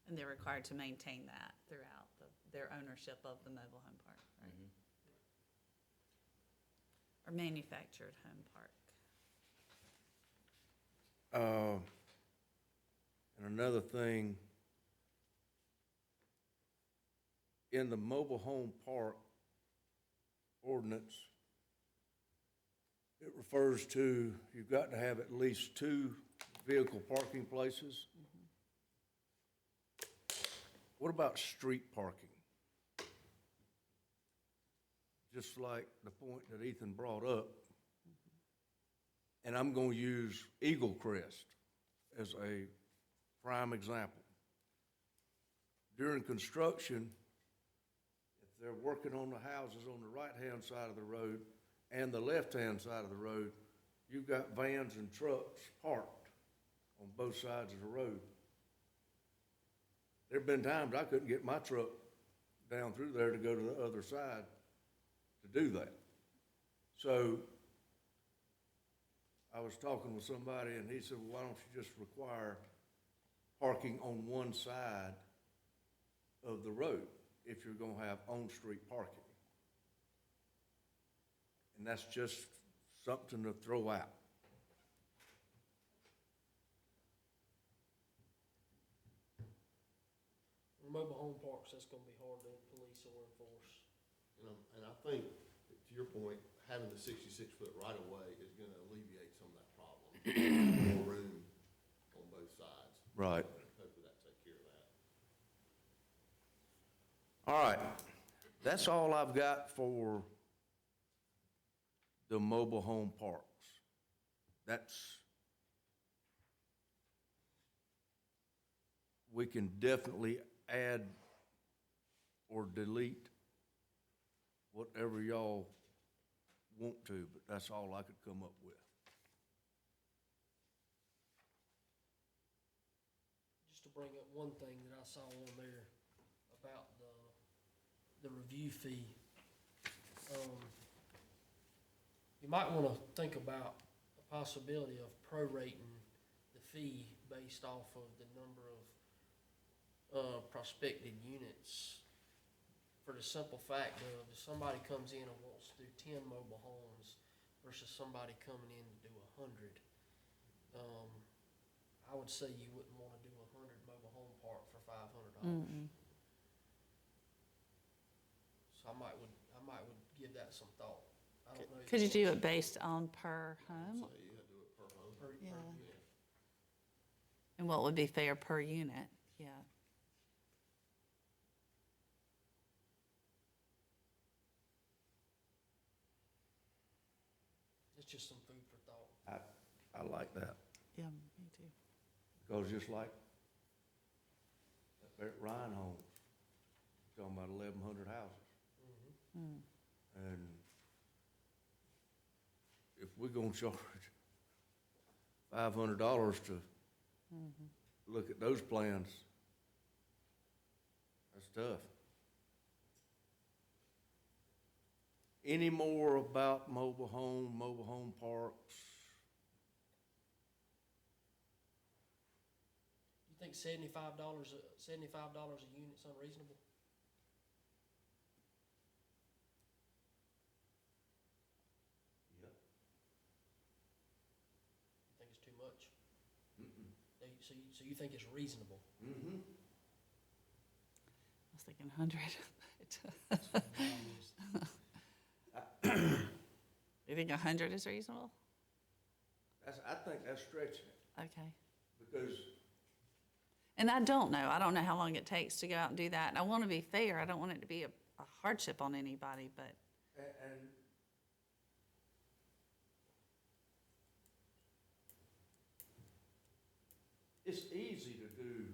And they're required to maintain that throughout their ownership of the mobile home park, right? Mhm. Or manufactured home park. And another thing, in the mobile home park ordinance, it refers to, you've got to have at least 2 vehicle parking places. What about street parking? Just like the point that Ethan brought up, and I'm gonna use Eagle Crest as a prime example. During construction, if they're working on the houses on the right-hand side of the road and the left-hand side of the road, you've got vans and trucks parked on both sides of the road. There've been times I couldn't get my truck down through there to go to the other side to do that. So I was talking with somebody and he said, well, why don't you just require parking on one side of the road if you're gonna have on-street parking? And that's just something to throw out. mobile home parks, that's gonna be hard to police or enforce. And I think, to your point, having the 66-foot right-of-way is gonna alleviate some of that problem. More room on both sides. Right. Hopefully that take care of that. All right, that's all I've got for the mobile home parks. We can definitely add or delete whatever y'all want to, but that's all I could come up with. Just to bring up one thing that I saw on there about the review fee. You might wanna think about the possibility of prorating the fee based off of the number of prospective units. For the simple fact of, if somebody comes in and wants to do 10 mobile homes versus somebody coming in to do 100, I would say you wouldn't wanna do 100 mobile home park for $500. So I might would give that some thought. I don't know. Could you do it based on per home? So you gotta do it per home. Yeah. Yeah. And what would be fair per unit? Yeah. It's just some food for thought. I like that. Yeah, me too. Because just like up there at Ryan Homes, talking about 1,100 houses. And if we're gonna charge $500 to look at those plans, that's tough. Any more about mobile home parks? You think $75 a unit's unreasonable? Yep. You think it's too much? So you think it's reasonable? Mm-hmm. I was thinking 100. You think 100 is reasonable? I think that's stretching it, Okay. because And I don't know. I don't know how long it takes to go out and do that. And I want to be fair. I don't want it to be a hardship on anybody, but And it's easy to do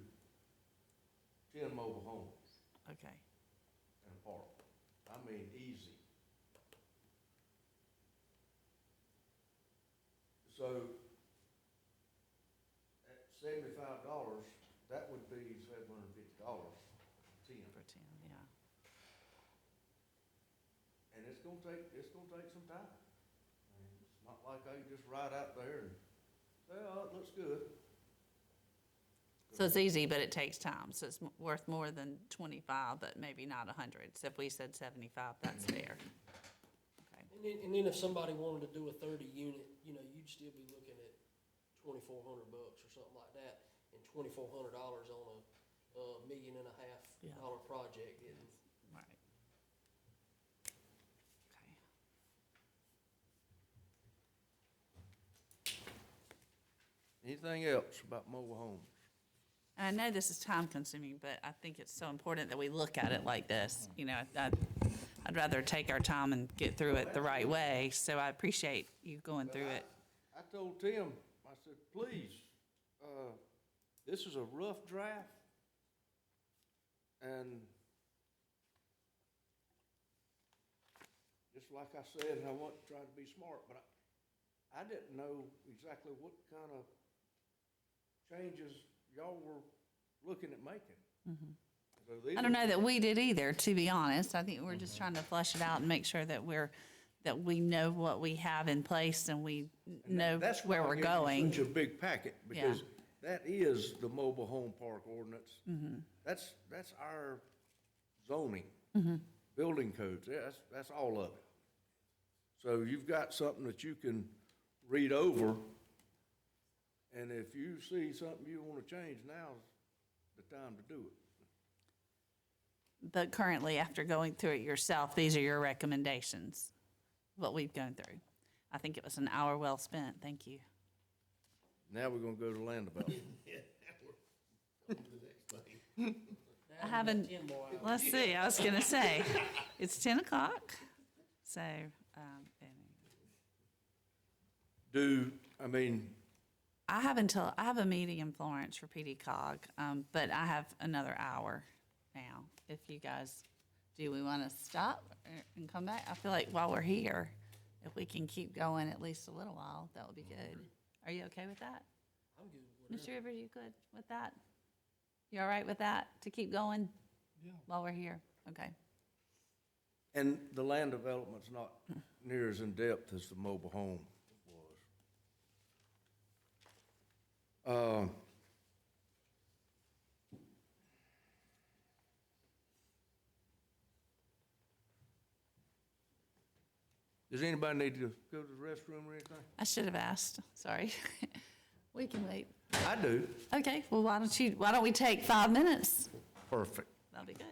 10 mobile homes okay. in a park. I mean, easy. So at $75, that would be $750, 10. For 10, yeah. And it's gonna take some time. I mean, it's not like I can just ride out there and say, oh, it looks good. So it's easy, but it takes time. So it's worth more than 25, but maybe not 100. So if we said 75, that's fair. Okay. And then if somebody wanted to do a 30 unit, you know, you'd still be looking at $2,400 or something like that. And $2,400 on a $1.5 million Yeah. project is Right. Okay. Anything else about mobile homes? And I know this is time consuming, but I think it's so important that we look at it like this. You know, I'd rather take our time and get through it the right way. So I appreciate you going through it. I told Tim, I said, please, this is a rough draft. And just like I said, and I want to try to be smart, but I didn't know exactly what kind of changes y'all were looking at making. So these I don't are- know that we did either, to be honest. I think we're just trying to flesh it out and make sure that we know what we have in place and we know That's why where I we're gave you going. Such a big packet, because that is the mobile home park ordinance. That's our zoning, building codes, yeah, that's all of it. So you've got something that you can read over, and if you see something you wanna change, now's the time to do it. But currently, after going through it yourself, these are your recommendations, what we've gone through. I think it was an hour well spent. Thank you. Now we're gonna go to land development. I haven't, 10 more hours. let's see, I was gonna say, it's 10 o'clock. So, I have a meeting in Florence for PD cog, but I have another hour now. If you guys, do we want to stop and come back? I feel like while we're here, if we can keep going at least a little while, that would be good. Are you okay with that? I'm good with Mr. Rivers, you good with that? You all right with that, to keep going? Yeah. While we're here? Okay. And the land development's not near as in-depth as the mobile home was. Does anybody need to go to the restroom or anything? I should have asked, sorry. We can wait. I do. Okay, well, why don't we take 5 minutes? Perfect. That'll be good.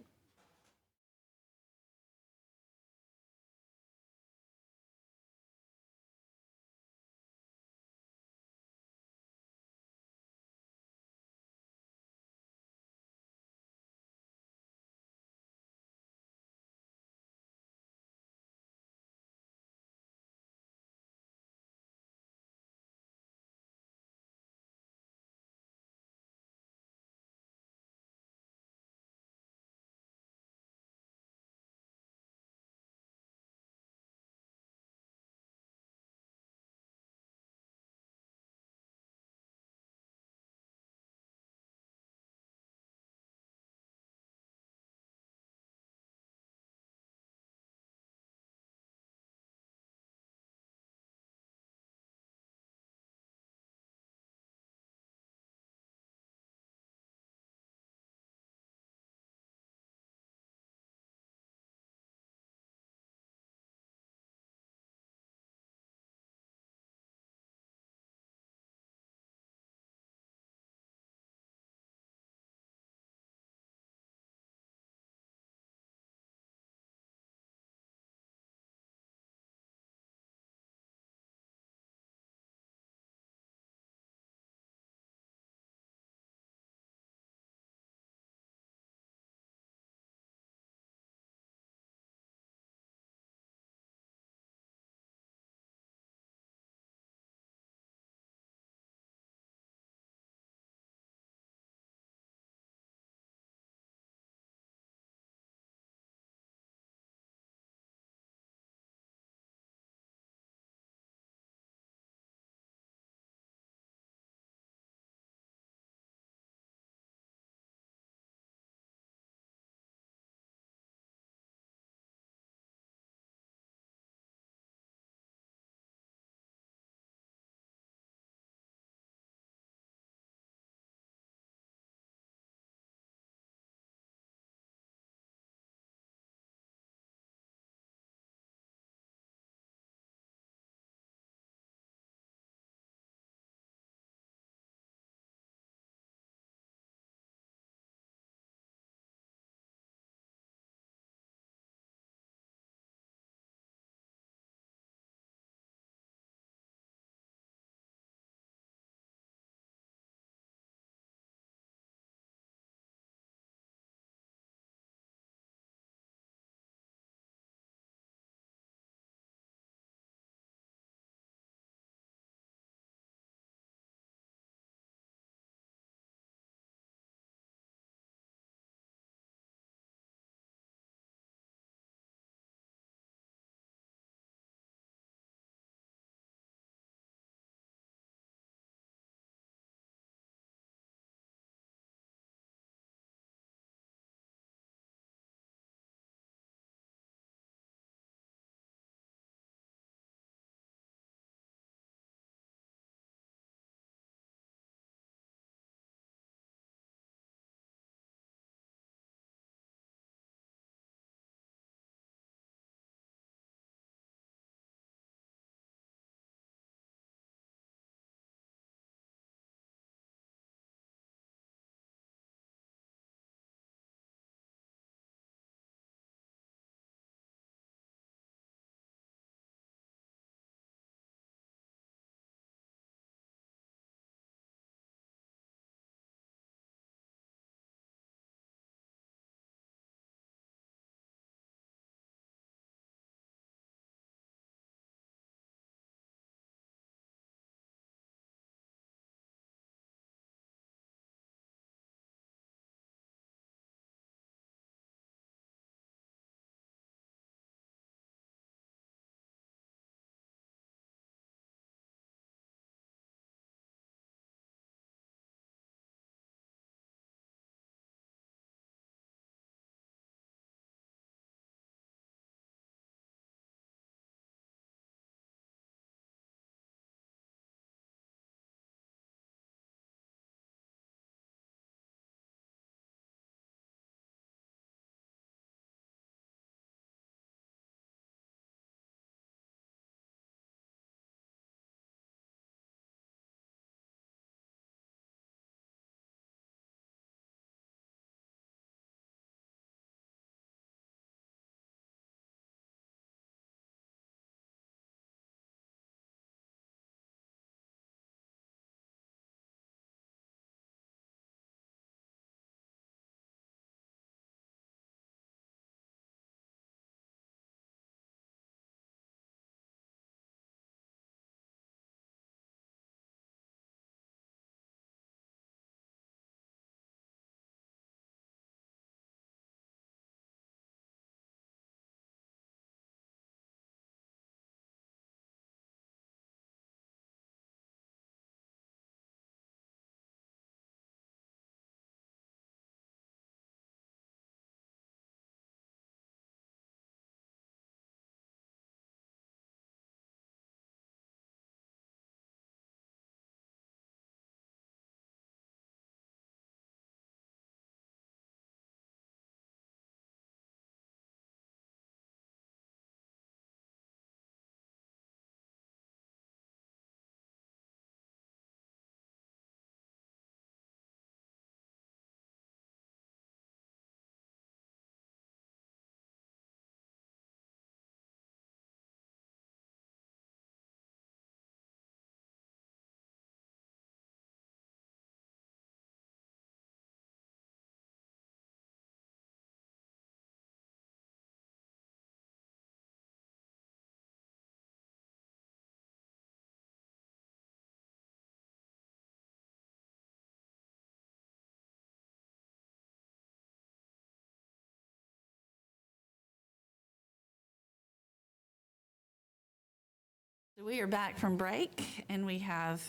So we are back from break, and we have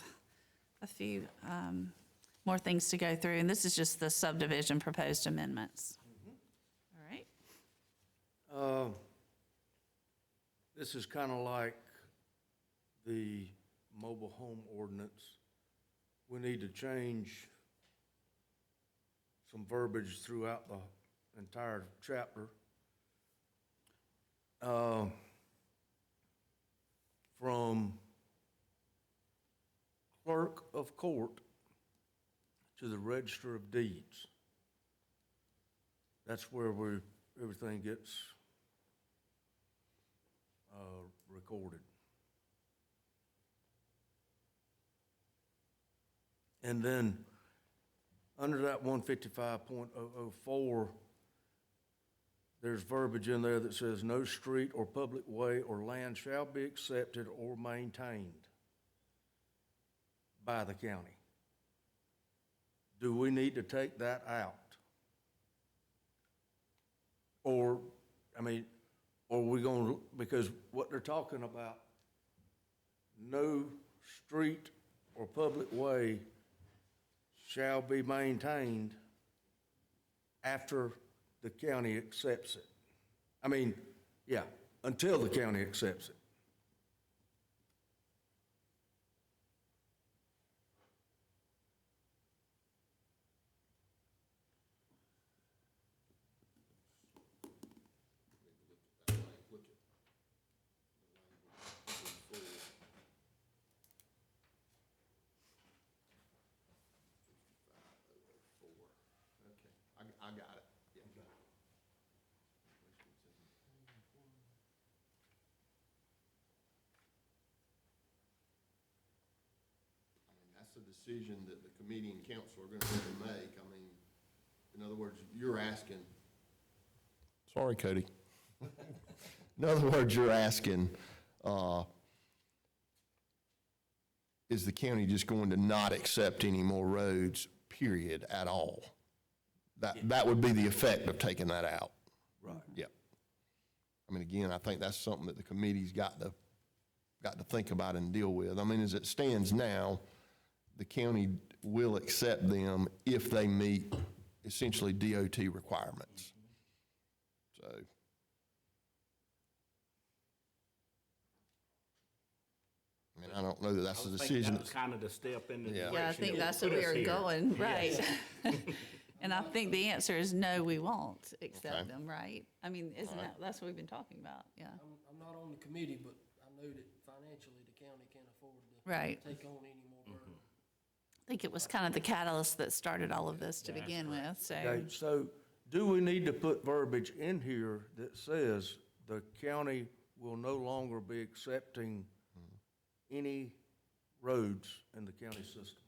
a few more things to go through, and this is just the subdivision proposed amendments. All right. This is kind of like the mobile home ordinance. We need to change some verbiage throughout the entire chapter. From clerk of court to the register of deeds. That's where everything gets recorded. And then, under that 155.004, there's verbiage in there that says, "No street or public way or land shall be accepted or maintained by the county." Do we need to take that out? Or, I mean, or we gonna, because what they're talking about, no street or public way shall be maintained after the county accepts it. I mean, yeah, until the county accepts it. I got it. Yeah. I mean, that's a decision that the committee and council are gonna have to make. I mean, in other words, you're asking. Sorry, Cody. In other words, you're asking, is the county just going to not accept any more roads, period, at all? That would be the effect of taking that out. Right. Yep. I mean, again, I think that's something that the committee's got to think about and deal with. I mean, as it stands now, the county will accept them if they meet essentially DOT requirements. So. I mean, I don't know that that's a decision. That was kind of the step in the Yeah. Yeah, I direction think it that's put where we us were here. going, right? And I think the answer is no, we won't accept Okay. them, right? I mean, isn't that, that's what we've been talking about, yeah. I'm not on the committee, but I know that financially the county can't afford to Right. take on any more burden. I think it was kind of the catalyst that started all of this to begin with, so. Okay, so do we need to put verbiage in here that says the county will no longer be accepting any roads in the county system?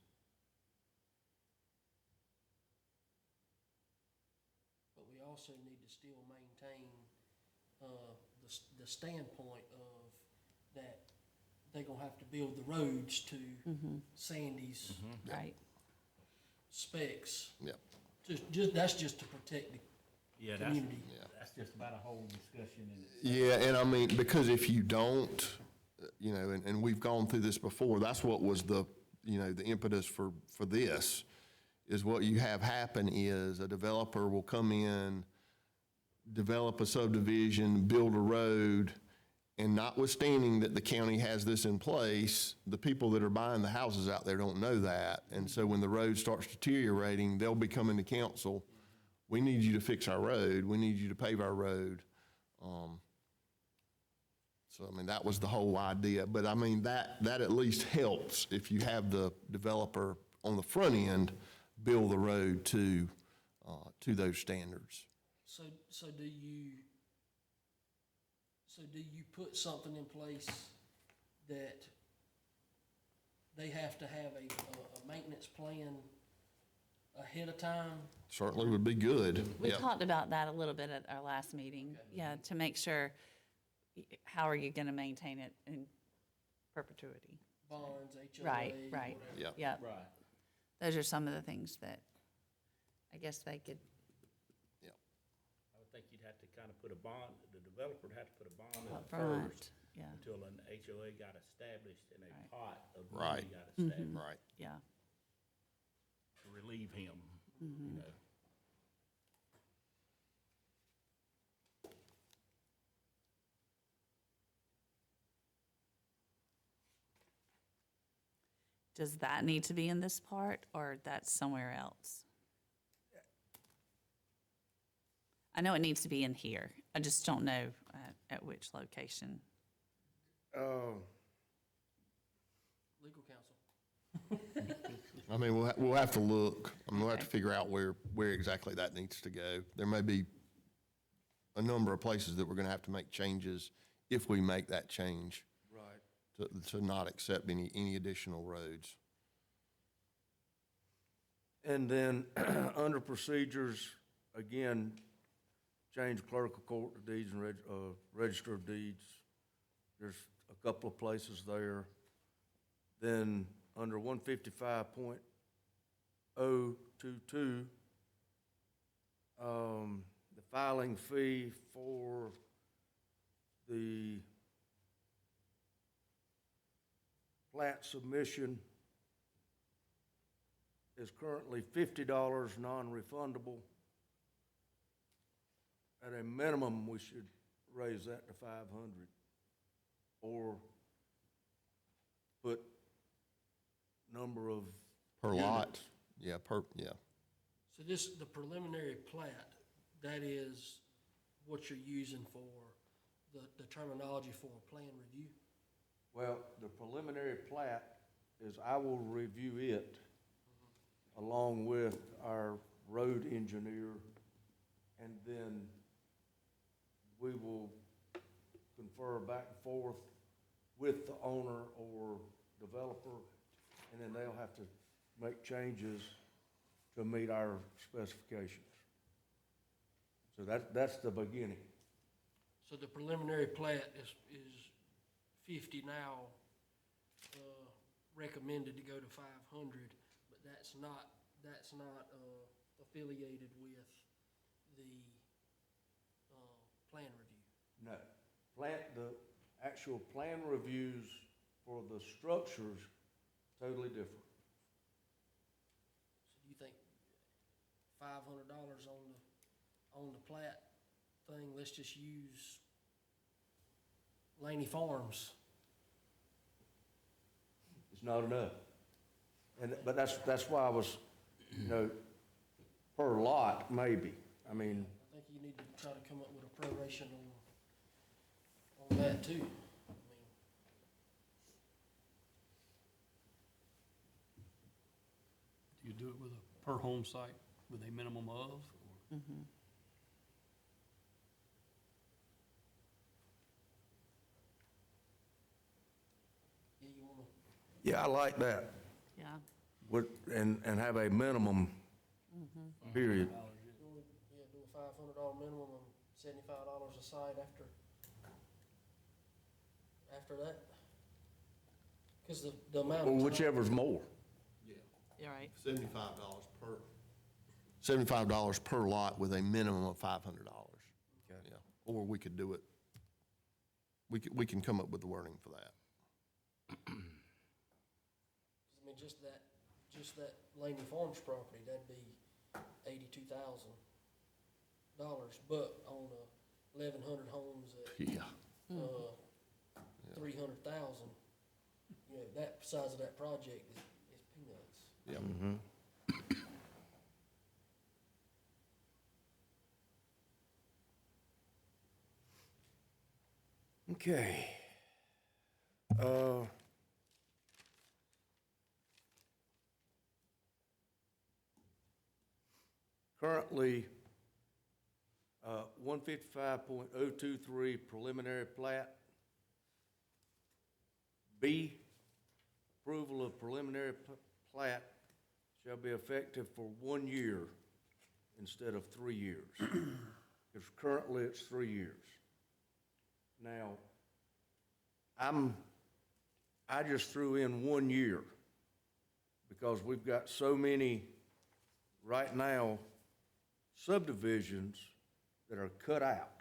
But we also need to still maintain, the standpoint of that they're gonna have to build the roads to Sandy's Right. specs. Yep. That's just to protect the Yeah, community. that's just about a whole discussion in it. Yeah, and I mean, because if you don't, you know, and we've gone through this before, that's what was the, you know, the impetus for this, is what you have happen is a developer will come in, develop a subdivision, build a road, and notwithstanding that the county has this in place, the people that are buying the houses out there don't know that. And so when the road starts deteriorating, they'll be coming to council, we need you to fix our road, we need you to pave our road. So, I mean, that was the whole idea. But I mean, that at least helps if you have the developer on the front end build the road to those standards. So do you put something in place that they have to have a maintenance plan ahead of time? Certainly would be good. We Yep. talked about that a little bit at our last meeting, yeah, to make sure, how are you gonna maintain it in perpetuity? Bonds, HOA. Right, right, whatever. Yep. yep. Right. Those are some of the things that I guess they could, I would think you'd have to kind of put a bond, the developer would have to put a bond in Up it front, first. Yeah. until an HOA got established and a Right. pot of Right. money got established Right. Yeah. to relieve him, you know. Does that need to be in this part, or that's somewhere else? I know it needs to be in here. I just don't know at which location. Legal counsel. I mean, we'll have to look. I mean, we'll have to Okay. figure out where exactly that needs to go. There may be a number of places that we're gonna have to make changes if we make that change Right. to not accept any additional roads. And then, under procedures, again, change clerk of court to deeds and register of deeds. There's a couple of places there. Then, under 155.022, the filing fee for the plat submission is currently $50 non-refundable. At a minimum, we should raise that to 500, or put number of. Per lot? units. Yeah. So this, the preliminary plat, that is what you're using for the terminology for a plan review? Well, the preliminary plat is I will review it along with our road engineer, and then we will confer back and forth with the owner or developer, and then they'll have to make changes to meet our specifications. So that's the beginning. So the preliminary plat is 50 now, recommended to go to 500, but that's not affiliated with the, plan review. No. The actual plan reviews for the structures, totally different. So do you think $500 on the plat thing, let's just use Laney Farms? It's not enough. But that's why I was, per lot, maybe. I mean, I think you need to try to come up with a proration on that too. I mean, Do you do it with a per home site with a minimum of, or? yeah, you wanna, yeah, I like that. Yeah. And have a minimum period. do a $500 minimum and $75 a site after that? Cause the amount of Or time. whichever's more. You're right. $75 per lot with a minimum of $500. Yeah. Or we could do it, we can come up with the wording for that. I mean, just that Laney Farms property, that'd be $82,000, but on 1,100 homes at, Yeah. 300,000, that size of that project is peanuts. Yeah. Okay. Currently, 155.023 preliminary plat. B, approval of preliminary plat shall be effective for 1 year instead of 3 years. Because currently it's 3 years. Now, I just threw in 1 year because we've got so many, right now, subdivisions that are cut out.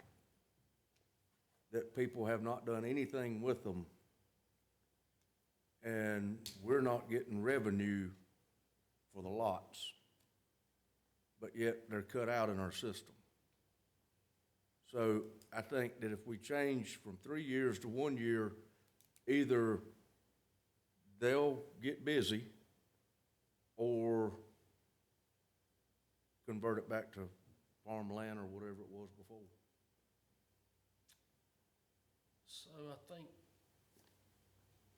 that people have not done anything with them, and we're not getting revenue for the lots, but yet they're cut out in our system. So I think that if we change from 3 years to 1 year, either they'll get busy or convert it back to farmland or whatever it was before. So I think,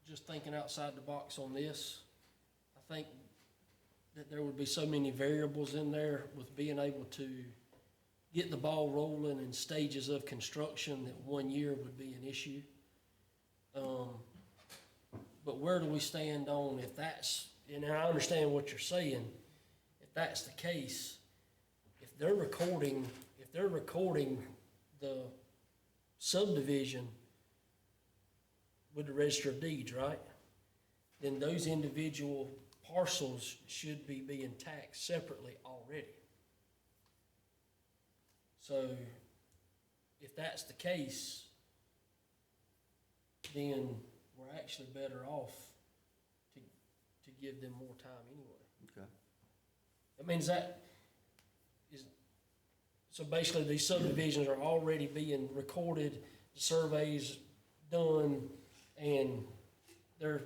just thinking outside the box on this, I think that there would be so many variables in there with being able to get the ball rolling in stages of construction that 1 year would be an issue. But where do we stand on if that's, and I understand what you're saying, if that's the case, if they're recording the subdivision with the Register of Deeds, right? Then those individual parcels should be being taxed separately already. So if that's the case, then we're actually better off to give them more time anyway. Okay. That means that is, so basically these subdivisions are already being recorded, the surveys done, and they're,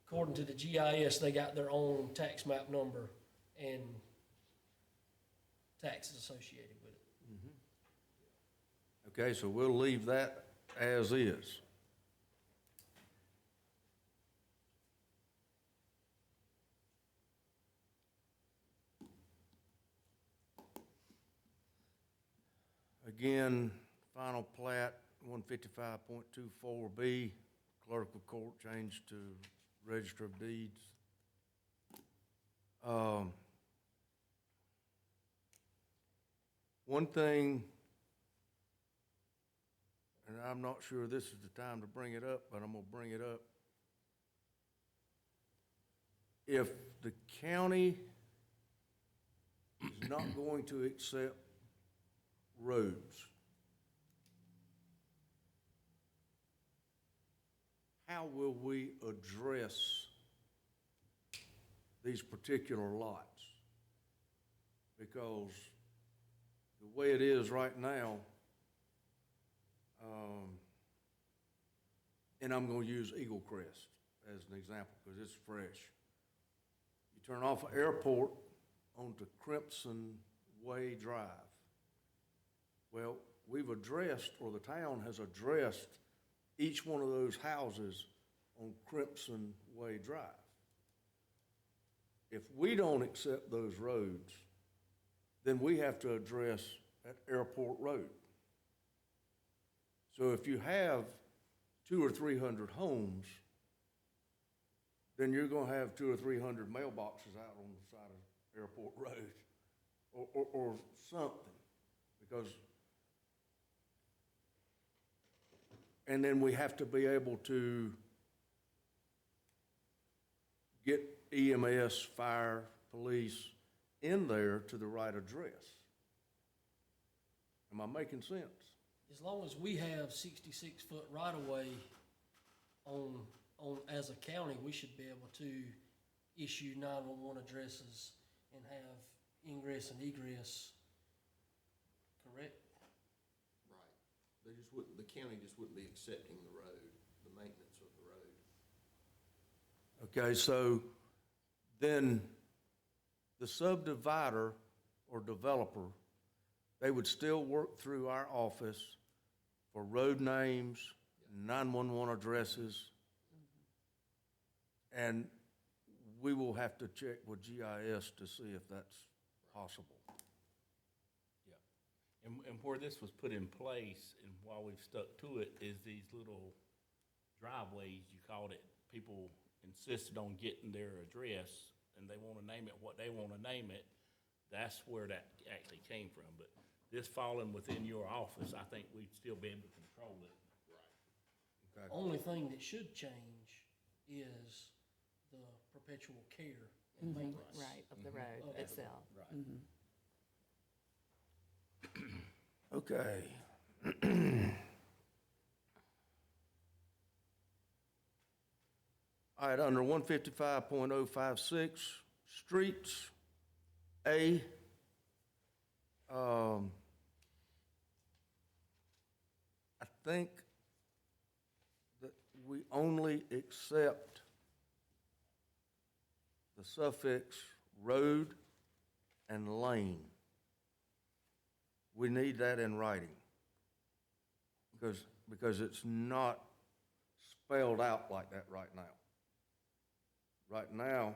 according to the GIS, they got their own tax map number and taxes associated with it. Okay, so we'll leave that as is. Again, final plat, 155.24B, clerk of court changed to Register of Deeds. One thing, and I'm not sure this is the time to bring it up, but I'm gonna bring it up. If the county is not going to accept roads, how will we address these particular lots? Because the way it is right now, and I'm gonna use Eagle Crest as an example, because it's fresh. You turn off of Airport onto Crimson Way Drive. Well, we've addressed, or the town has addressed, each one of those houses on Crimson Way Drive. If we don't accept those roads, then we have to address at Airport Road. So if you have 200 or 300 homes, then you're gonna have 200 or 300 mailboxes out on the side of Airport Road, or something, because, and then we have to be able to get EMS, fire, police in there to the right address. Am I making sense? As long as we have 66-foot right-of-way on, as a county, we should be able to issue 911 addresses and have ingress and egress, correct? Right. They just wouldn't, the county just wouldn't be accepting the road, the maintenance of the road. Okay, so then the subdivider or developer, they would still work through our office for road names, 911 addresses, and we will have to check with GIS to see if that's possible. Yeah. And where this was put in place, and while we've stuck to it, is these little driveways, you called it. People insisted on getting their address, and they wanna name it what they wanna name it. That's where that actually came from, but this falling within your office, I think we'd still be able to control it. Okay. Only thing that should change is the perpetual care and maintenance. Right, of the road Okay. itself. Okay. All right, under 155.056, streets, A, I think that we only accept the suffix road and lane. We need that in writing, because it's not spelled out like that right now. Right now,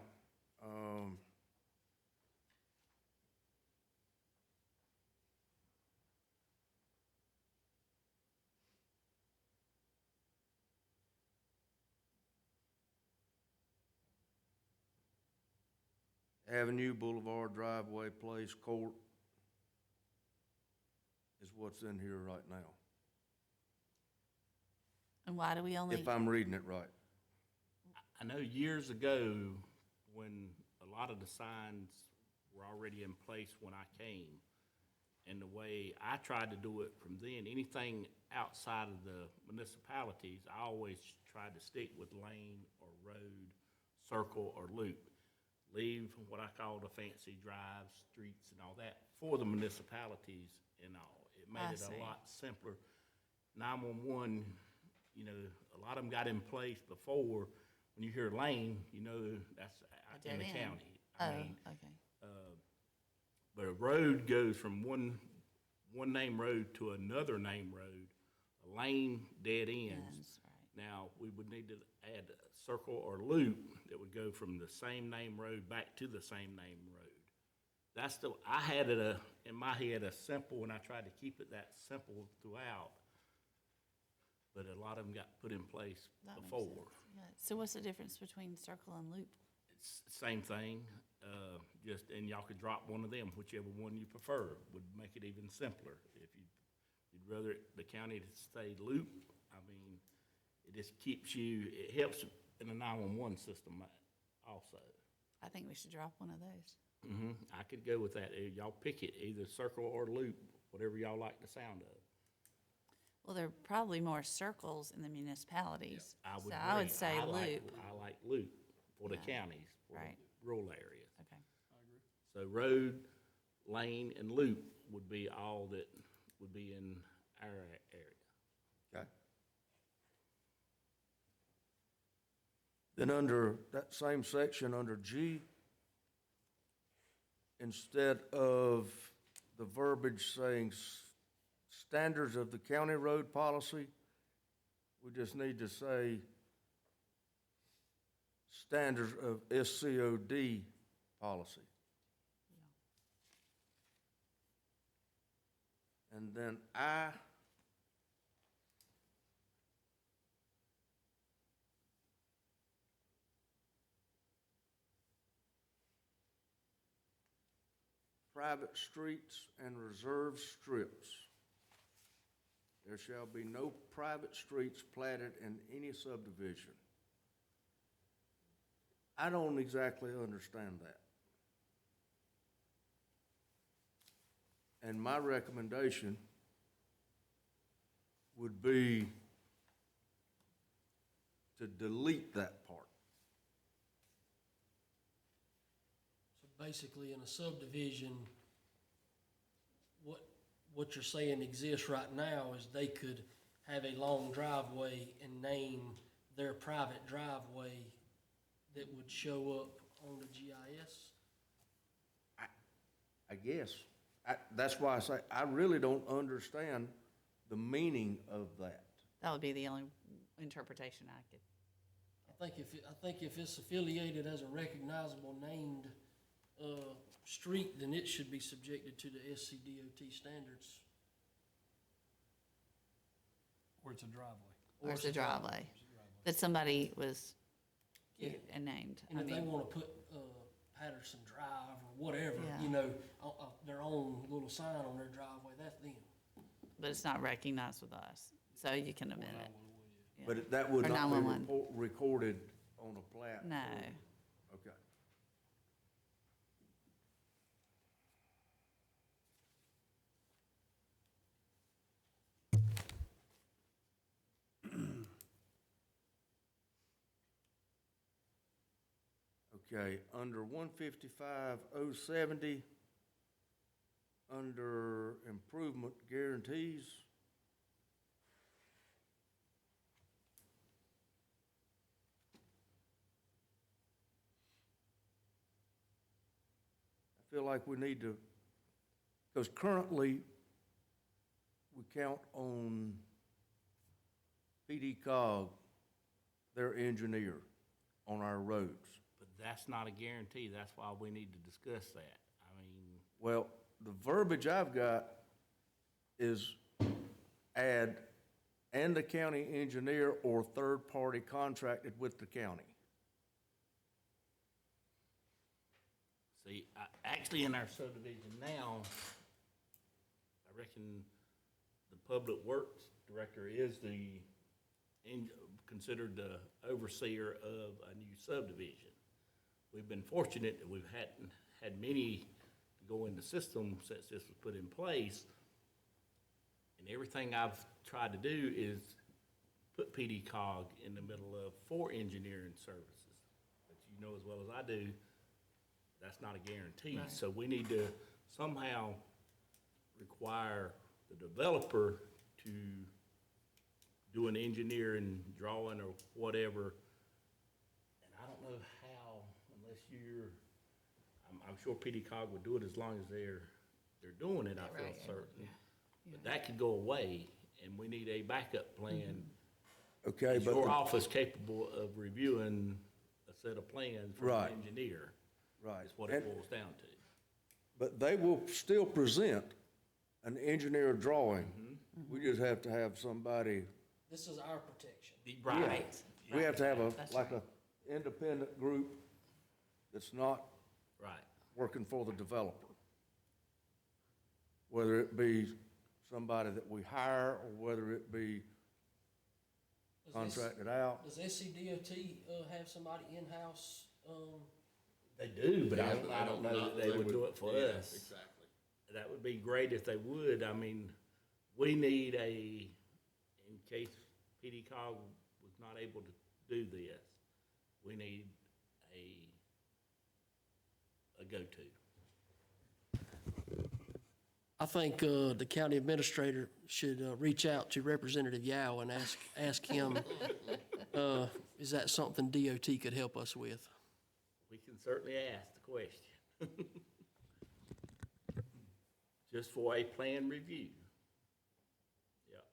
avenue, boulevard, driveway, place, court is what's in here right now, And why do we only, if I'm reading it right. I know years ago, when a lot of the signs were already in place when I came, and the way I tried to do it from then, anything outside of the municipalities, I always tried to stick with lane or road, circle or loop. Leave what I call the fancy drives, streets and all that for the municipalities and all. It I made it see. a lot simpler. 911, you know, a lot of them got in place before. When you hear lane, you know that's out in the dead end. county. oh, I mean, okay, but a road goes from one name road to another name road. A lane, dead ends. Ends, right. Now, we would need to add a circle or loop that would go from the same name road back to the same name road. That's I had it in my head a simple, and I tried to keep it that simple throughout. But a lot of them got put in place That makes before. sense. Yeah. So what's the difference between circle and loop? It's the same thing, and y'all could drop one of them, whichever one you prefer, would make it even simpler. If you'd rather the county to stay loop, I mean, it just keeps you, it helps in the 911 system also. I think we should drop one of those. I could go with that. Y'all pick it, either circle or loop, whatever y'all like the sound of. Well, there are probably more circles in the municipalities. I would So I would agree. say I like- loop. I like loop for the Yeah. counties, for Right. the rural areas. Okay. So road, lane, and loop would be all that would be in our area. Okay. Then under that same section, under G, instead of the verbiage saying standards of the county road policy, we just need to say standards of SCOD policy. And then private streets and reserved strips. There shall be no private streets platted in any subdivision. I don't exactly understand that. And my recommendation would be to delete that part. So basically, in a subdivision, what you're saying exists right now is they could have a long driveway and name their private driveway that would show up on the GIS? I guess. That's why I say, I really don't understand the meaning of that. That would be the only interpretation I could. I think if it's affiliated as a recognizable named, street, then it should be subjected to the SCDOT standards. Or it's a driveway. Or it's a driveway that somebody was and named. And I if they mean, wanna put, Patterson Drive or whatever, Yeah. you know, their own little sign on their driveway, that's them. but it's not recognized with us, so you can amend it. Yeah. But that would Or not 911. be recorded on a plat? No. Okay. Okay, under 155,070, under improvement guarantees. I feel like we need to, because currently, we count on PD cog, their engineer, on our roads. But that's not a guarantee, that's why we need to discuss that. I mean, Well, the verbiage I've got is add and the county engineer or third-party contracted with the county. see, actually in our subdivision now, I reckon the public works director is considered the overseer of a new subdivision. We've been fortunate that we've hadn't had many go in the system since this was put in place. And everything I've tried to do is put PD cog in the middle of for engineering services. But you know as well as I do, that's not a guarantee. Right. So we need to somehow require the developer to do an engineering drawing or whatever. And I don't know how, unless I'm sure PD cog would do it as long as they're doing it, I feel Right. certain. But that could go away, and we need a backup plan. Okay, Is but, your office capable of reviewing a set of plans from Right. an engineer? right. Is what it And- boils down to. But they will still present an engineer drawing. We just have to have somebody, This is our protection. Right. we have to have That's like a independent group that's not Right. working for the developer. Whether it be somebody that we hire or whether it be Does this- contracted out. Does SCDOT, have somebody in-house, They do, but I Yeah, don't know that they would do it for yeah, us. Exactly. That would be great if they would. I mean, we need in case PD cog was not able to do this, we need a go-to. I think the county administrator should reach out to Representative Yao and ask him, is that something DOT could help us with? We can certainly ask the question. Just for a plan review. Yep.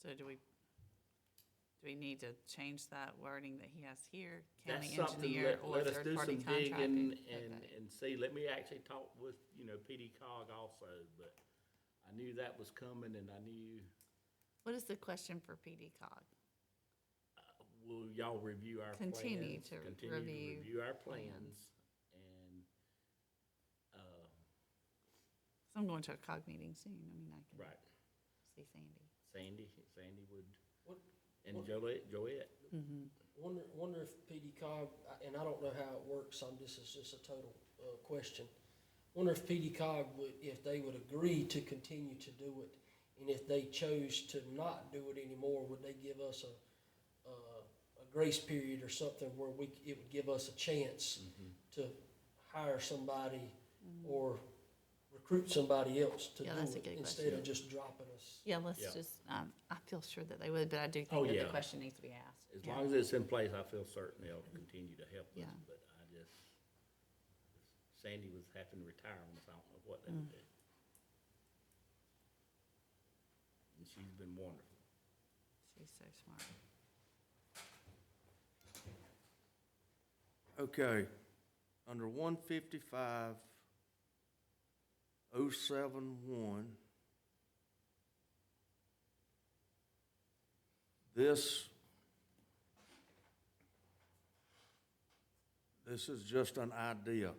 So do we need to change that wording that he has here? County That's something, engineer or let us do third-party some contracting? digging and see. Let me actually talk with, PD cog also, but I knew that was coming and I knew, What is the question for PD cog? will y'all review our plans? Continue to Continue to review review our plans. plans and, So I'm going to a cog meeting soon. I mean, I can right, see Sandy. Sandy would, What- and what- Joette. Wonder if PD cog, and I don't know how it works, this is just a total, question. Wonder if PD cog if they would agree to continue to do it, and if they chose to not do it anymore, would they give us a grace period or something where it would give us a chance to hire somebody or recruit somebody else to do Yeah, that's a it, good instead question. of just dropping us? Yeah, let's Yeah. just, I feel sure that they would, but I do Oh, think that yeah. the question needs to be asked. As Yeah. long as it's in place, I feel certain they'll continue to help us, Yeah. but Sandy was having to retire on us, I don't know what they would do. And she's been wonderful. She's so smart. Okay, under 155,071, this is just an idea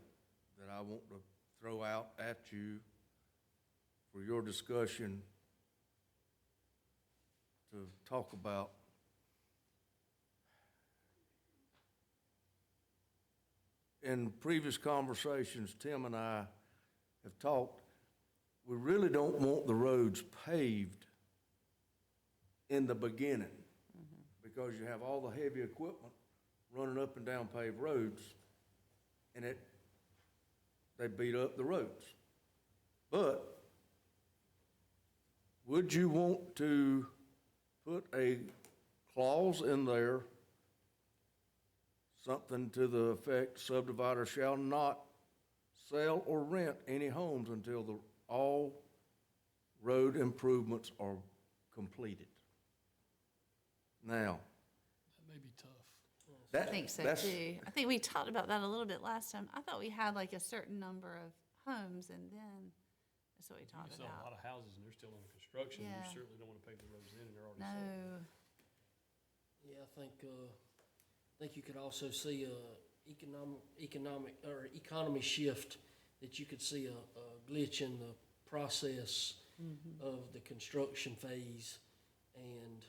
that I want to throw out at you for your discussion to talk about. In previous conversations, Tim and I have talked, we really don't want the roads paved in the beginning. because you have all the heavy equipment running up and down paved roads, and they beat up the roads. But would you want to put a clause in there, something to the effect, subdivider shall not sell or rent any homes until all road improvements are completed? Now, That may be tough. I that, think so that's, too. I think we talked about that a little bit last time. I thought we had like a certain number of homes and then, that's what we You talked sell a lot about. of houses and they're still under construction, you Yeah. certainly don't wanna pave the roads in and they're already sold. No, Yeah, I think you could also see a economy shift, that you could see a glitch in the process of the construction phase, and,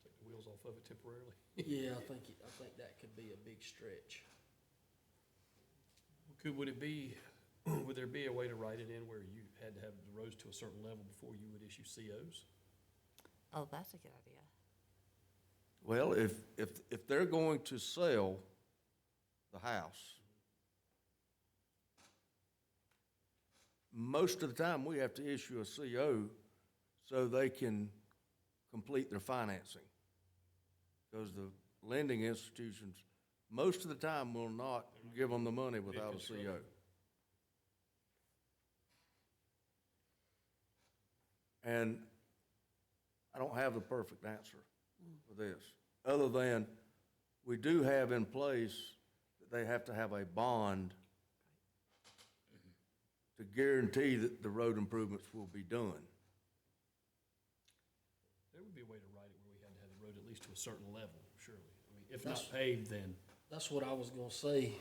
Take the wheels off of it temporarily. yeah, I think that could be a big stretch. Would there be a way to write it in where you had to have the roads to a certain level before you would issue COs? oh, that's a good idea. well, if they're going to sell the house, most of the time, we have to issue a CO so they can complete their financing. Because the lending institutions, most of the time, will not give them the money without a CO. construction. And I don't have the perfect answer for this, other than we do have in place that they have to have a bond to guarantee that the road improvements will be done. There would be a way to write it where we had to have the road at least to a certain level, surely. I mean, if not paved, then That's what I was gonna say.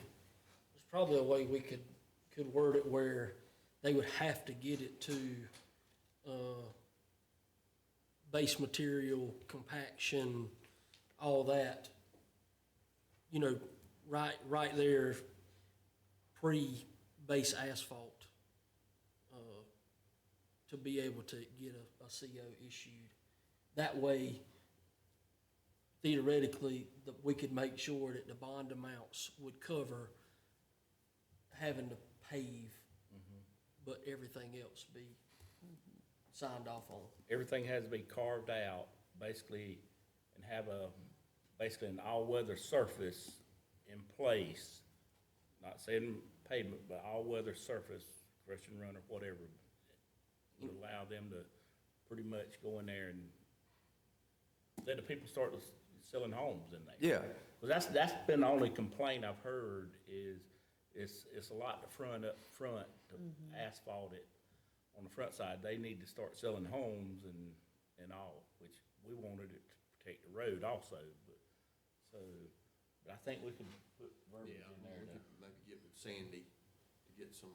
There's probably a way we could word it where they would have to get it to, base material, compaction, all that. You know, right there, pre-base asphalt, to be able to get a CO issued. That way, theoretically, we could make sure that the bond amounts would cover having to pave, but everything else be signed off on. Everything has to be carved out, basically, and have basically an all-weather surface in place. Not saying pavement, but all-weather surface, crush and run or whatever, would allow them to pretty much go in there and let the people start selling homes in there. Yeah, Well, that's been the only complaint I've heard is, it's a lot to up front to asphalt it. On the front side, they need to start selling homes and all, which we wanted it to protect the road also, but I think we could put verbiage Yeah, in there we to. could maybe get with Sandy to get some,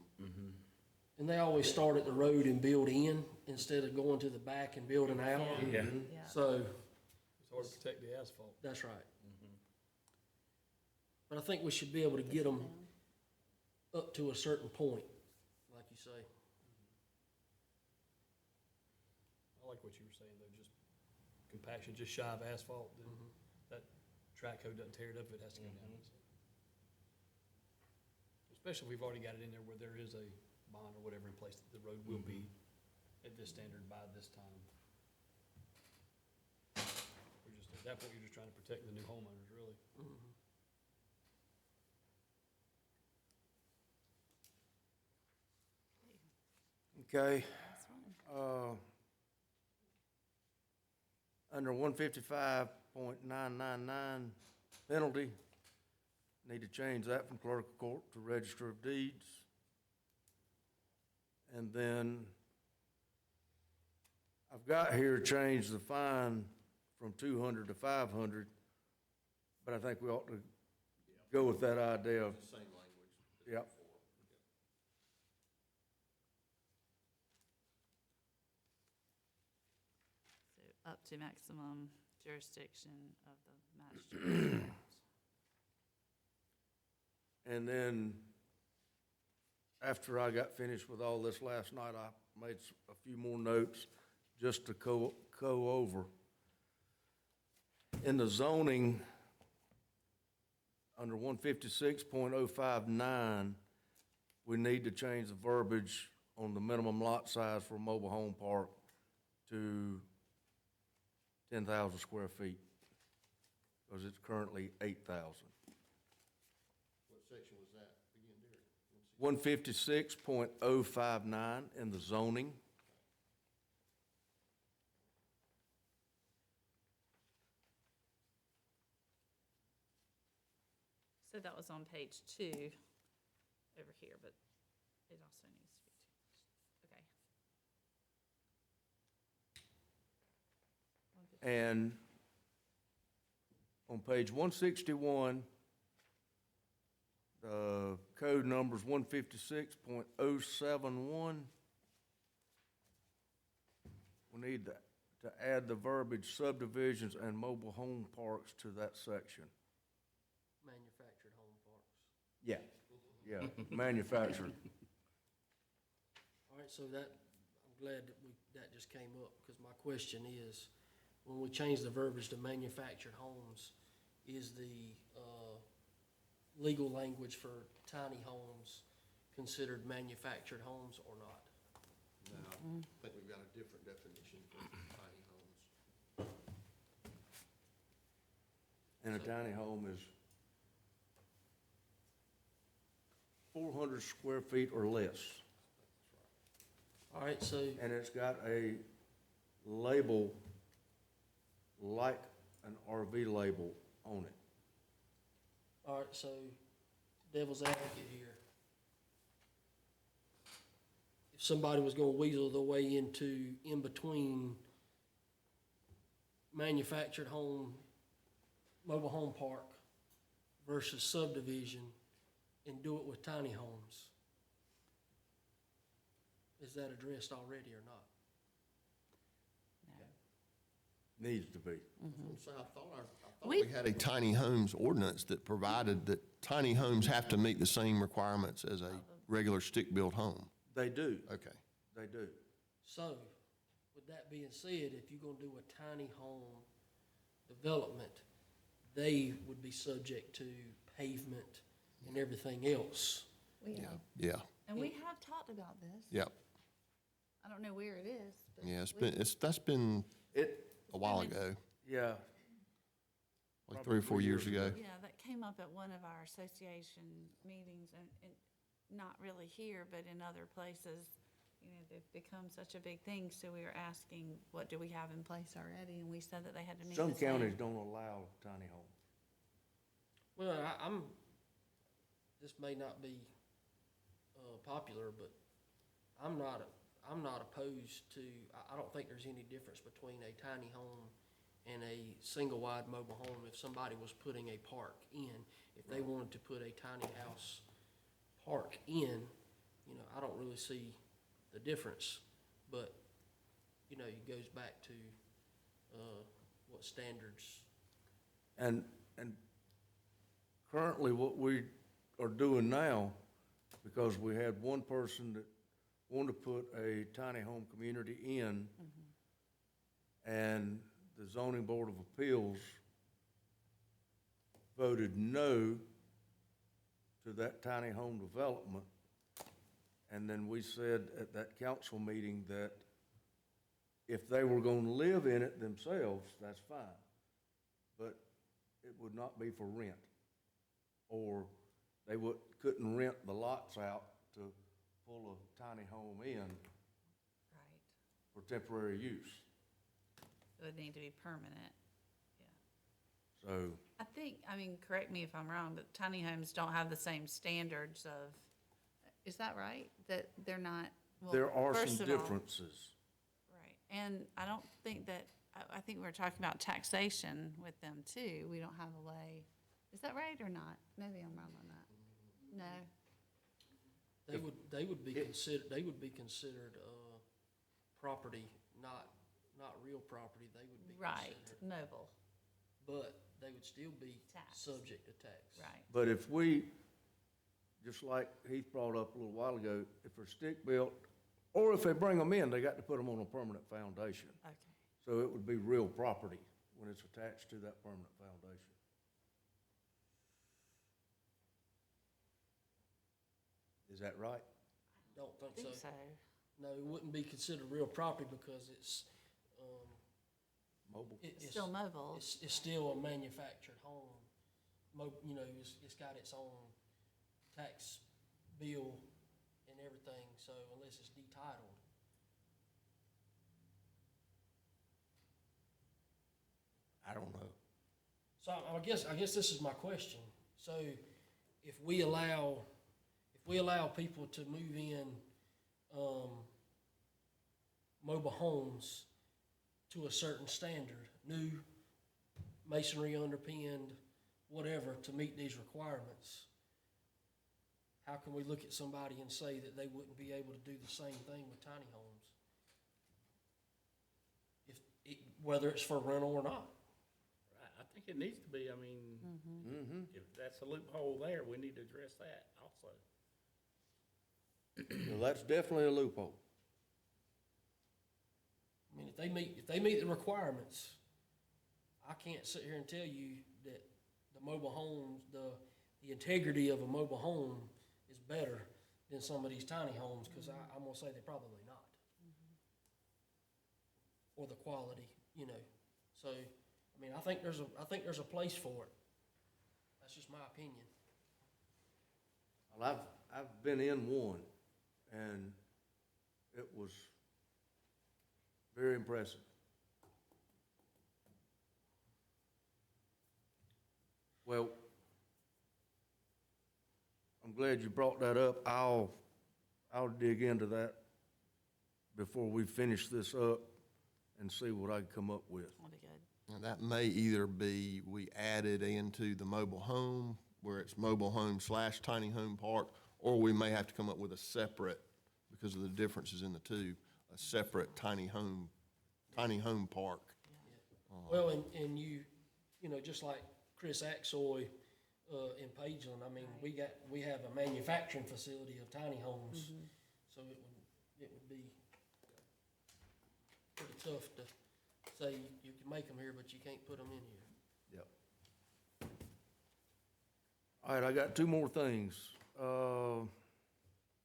And they always start at the road and build in instead of going to the back and building out. Yeah. Yeah. So, it's hard to protect the asphalt. that's right. But I think we should be able to get them up to a certain point, like you say. I like what you were saying, though, just compaction, just shy of asphalt, then that track code doesn't tear it up, it has to go down. Especially if we've already got it in there where there is a bond or whatever in place, that the road will be at this standard by this time. We're just, at that point, you're just trying to protect the new homeowners, really. okay. That's fine. Under 155.999 penalty, need to change that from clerk of court to register of deeds. And then I've got here change the fine from 200 to 500, but I think we ought to go with that idea of, the same language. yep. So up to maximum jurisdiction of the magistrate. And then, after I got finished with all this last night, I made a few more notes just to go over. in the zoning, under 156.059, we need to change the verbiage on the minimum lot size for a mobile home park to 10,000 square feet, because it's currently 8,000. What section was that? Again, Derek? 156.059 in the zoning. So that was on page 2 over here, but it also needs to be changed. Okay. And on page 161, the code number's 156.071. We need to add the verbiage subdivisions and mobile home parks to that section. Manufactured home parks. Yeah. Yeah, manufactured. All right, so that, I'm glad that that just came up, because my question is, when we change the verbiage to manufactured homes, is the, legal language for tiny homes considered manufactured homes or not? No, I think we've got a different definition for tiny homes. And a tiny home is 400 square feet or less. All right, so, And it's got a label like an RV label on it. all right, so devil's advocate here. If somebody was gonna weasel their way into, in between manufactured home, mobile home park versus subdivision and do it with tiny homes, is that addressed already or not? Needs to be. I was gonna say, I thought We- we had a tiny homes ordinance that provided that tiny homes have to meet the same requirements as a regular stick-built home. They do, Okay. they do. So, with that being said, if you're gonna do a tiny home development, they would be subject to pavement and everything else. Yeah, yeah, And we have talked about this. yeah, I don't know where it is, but. yeah, that's been It, a while ago, yeah, like 3 or 4 years ago. Yeah, that came up at one of our association meetings, and not really here, but in other places. You know, they've become such a big thing, so we were asking, what do we have in place already? And we said that they had to meet the some same. counties don't allow tiny homes. Well, this may not be, popular, but I'm not opposed to, I don't think there's any difference between a tiny home and a single-wide mobile home. If somebody was putting a park in, if they wanted to put a tiny house park in, you know, I don't really see the difference. But, you know, it goes back to, what standards. And currently what we are doing now, because we had one person that wanted to put a tiny home community in, and the zoning board of appeals voted no to that tiny home development. And then we said at that council meeting that if they were gonna live in it themselves, that's fine. But it would not be for rent. Or they couldn't rent the lots out to pull a tiny home in Right. for temporary use. It would need to be permanent. So, I think, I mean, correct me if I'm wrong, but tiny homes don't have the same standards of, is that right? That they're not, well, there are first some of all- differences. Right, and I don't think that, I think we were talking about taxation with them too. We don't have a way, is that right or not? Maybe I'm wrong on that. No, They would be considered, property, not real property. They would be right, considered, mobile, but they would still be Tax. subject to tax. right. But if we, just like Heath brought up a little while ago, if they're stick-built, or if they bring them in, they got to put them on a permanent foundation. Okay, So it would be real property. when it's attached to that permanent foundation. Is that right? Don't I think think so. so. No, it wouldn't be considered real property because it's, Mobile? It's still mobile. It's still a manufactured home. You know, it's got its own tax bill and everything, so unless it's detitled. I don't know. So I guess this is my question. So if we allow people to move in, mobile homes to a certain standard, new masonry underpinned, whatever, to meet these requirements, how can we look at somebody and say that they wouldn't be able to do the same thing with tiny homes? Whether it's for rental or not. Right, I think it needs to be, I mean, if that's a loophole there, we need to address that also. Well, that's definitely a loophole. I mean, if they meet the requirements, I can't sit here and tell you that the mobile homes, the integrity of a mobile home is better than some of these tiny homes, because I'm gonna say they're probably not. Or the quality, you know, so, I mean, I think there's a place for it. That's just my opinion. Well, I've been in one, and it was very impressive. Well, I'm glad you brought that up. I'll dig into that before we finish this up and see what I can come up with. That'll be good. And that may either be, we added into the mobile home, where it's mobile home / tiny home park, or we may have to come up with a separate, because of the differences in the two, a separate tiny home park. Well, and you know, just like Chris Axoy, in Pageland, I mean, we have a manufacturing facility of tiny homes, so it would be pretty tough to say you can make them here, but you can't put them in here. Yep. All right, I got two more things. No,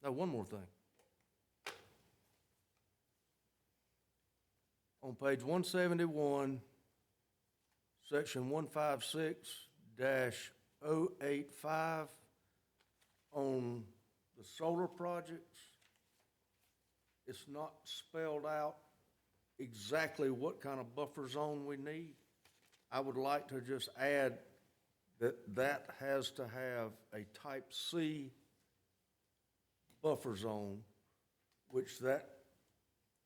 one more thing. On page 171, section 156-085, on the solar projects, it's not spelled out exactly what kind of buffer zone we need. I would like to just add that has to have a type C buffer zone, which that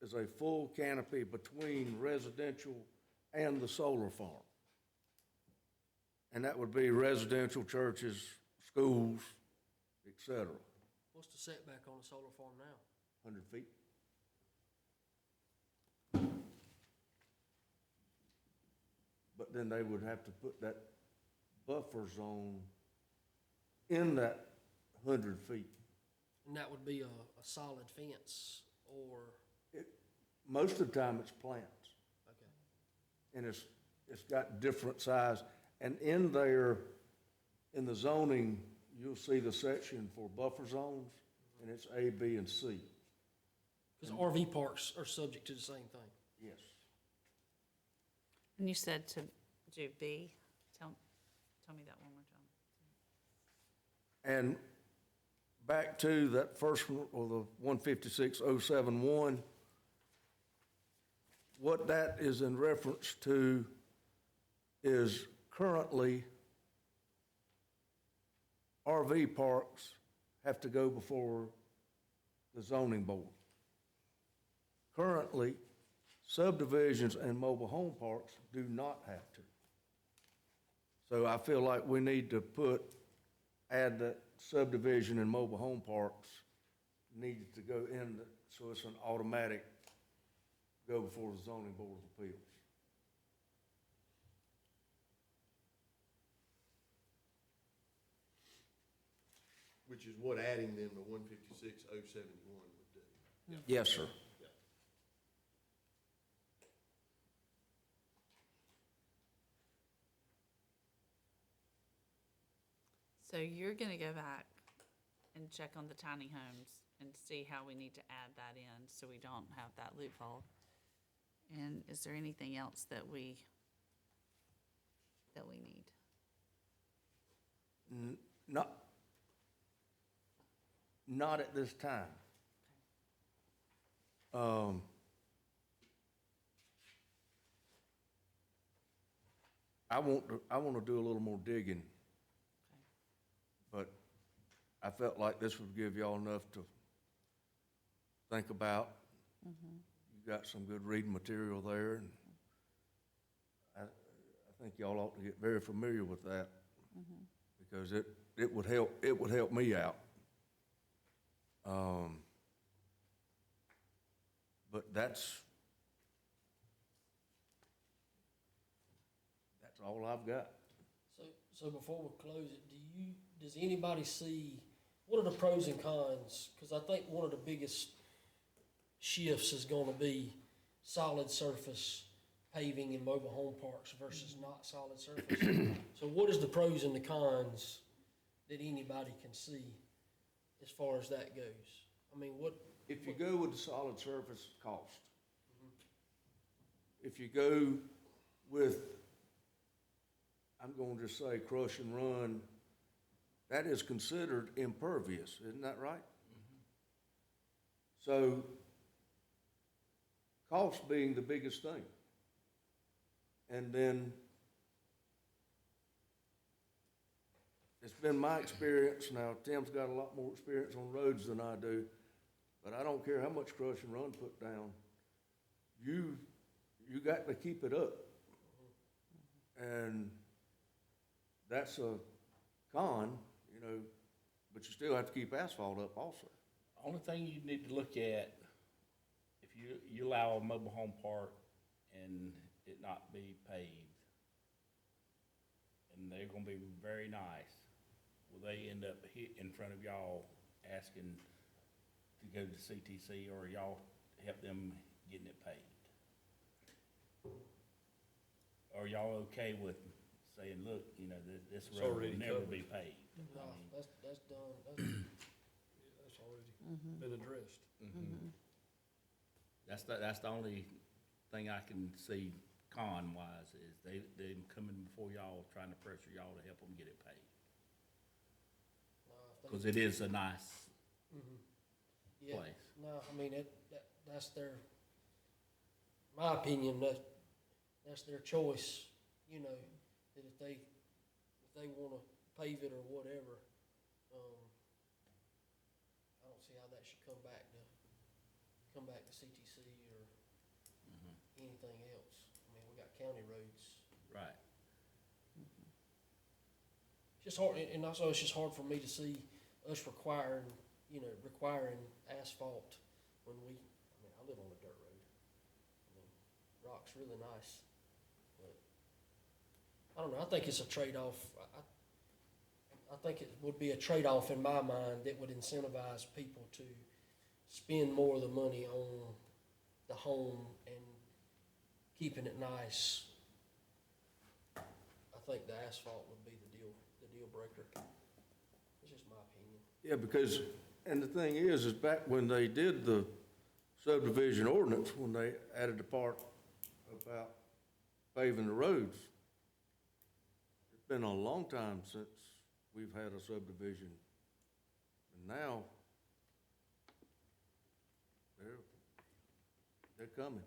is a full canopy between residential and the solar farm. And that would be residential, churches, schools, et cetera, What's the setback on a solar farm now? 100 feet. But then they would have to put that buffer zone in that 100 feet. And that would be a solid fence, or, Most of the time, it's plants. okay. And it's got different size. And in there, in the zoning, you'll see the section for buffer zones, and it's A, B, and C. Because RV parks are subject to the same thing. Yes. And you said to do B? Tell me that one more time. And back to that first one, or the 156.071, what that is in reference to is currently RV parks have to go before the zoning board. Currently, subdivisions and mobile home parks do not have to. So I feel like we need to add that subdivision and mobile home parks needed to go in, so it's an automatic go before the zoning board of appeals. Which is what adding them to 156.071 would do. Yes, sir. So you're gonna go back and check on the tiny homes and see how we need to add that in, so we don't have that loophole. And is there anything else that we need? Not at this time. I want to do a little more digging, but I felt like this would give y'all enough to think about. You got some good reading material there, and I think y'all ought to get very familiar with that, because it would help me out. But that's all I've got. So before we close it, does anybody see, what are the pros and cons? Because I think one of the biggest shifts is gonna be solid surface paving in mobile home parks versus not solid surface. So what is the pros and the cons that anybody can see as far as that goes? I mean, what? If you go with the solid surface, cost. If you go with, I'm going to just say crush and run, that is considered impervious, isn't that right? So, cost being the biggest thing. And then, it's been my experience, now Tim's got a lot more experience on roads than I do, but I don't care how much crush and run put down, you got to keep it up. And that's a con, you know, but you still have to keep asphalt up also. Only thing you need to look at, if you allow a mobile home park and it not be paved, and they're gonna be very nice, will they end up in front of y'all asking to go to CTC, or y'all help them getting it paved? Are y'all okay with saying, look, you know, this It's road already will never covered. be paved? No, that's done. That's already been addressed. That's the only thing I can see con-wise, is they coming before y'all, trying to pressure y'all to help them get it paved. Cause it is a nice Yeah, place. no, I mean, that's their, my opinion, that's their choice, you know, that if they wanna pave it or whatever, I don't see how that should come back to CTC or anything else. I mean, we got county roads. Right. It's just hard, and also it's just hard for me to see us requiring asphalt when I live on a dirt road. I mean, rock's really nice, but I don't know, I think it's a trade-off. I think it would be a trade-off in my mind that would incentivize people to spend more of the money on the home and keeping it nice. I think the asphalt would be the deal breaker. It's just my opinion. Yeah, because, and the thing is back when they did the subdivision ordinance, when they added the part about paving the roads, it's been a long time since we've had a subdivision. And now, they're coming.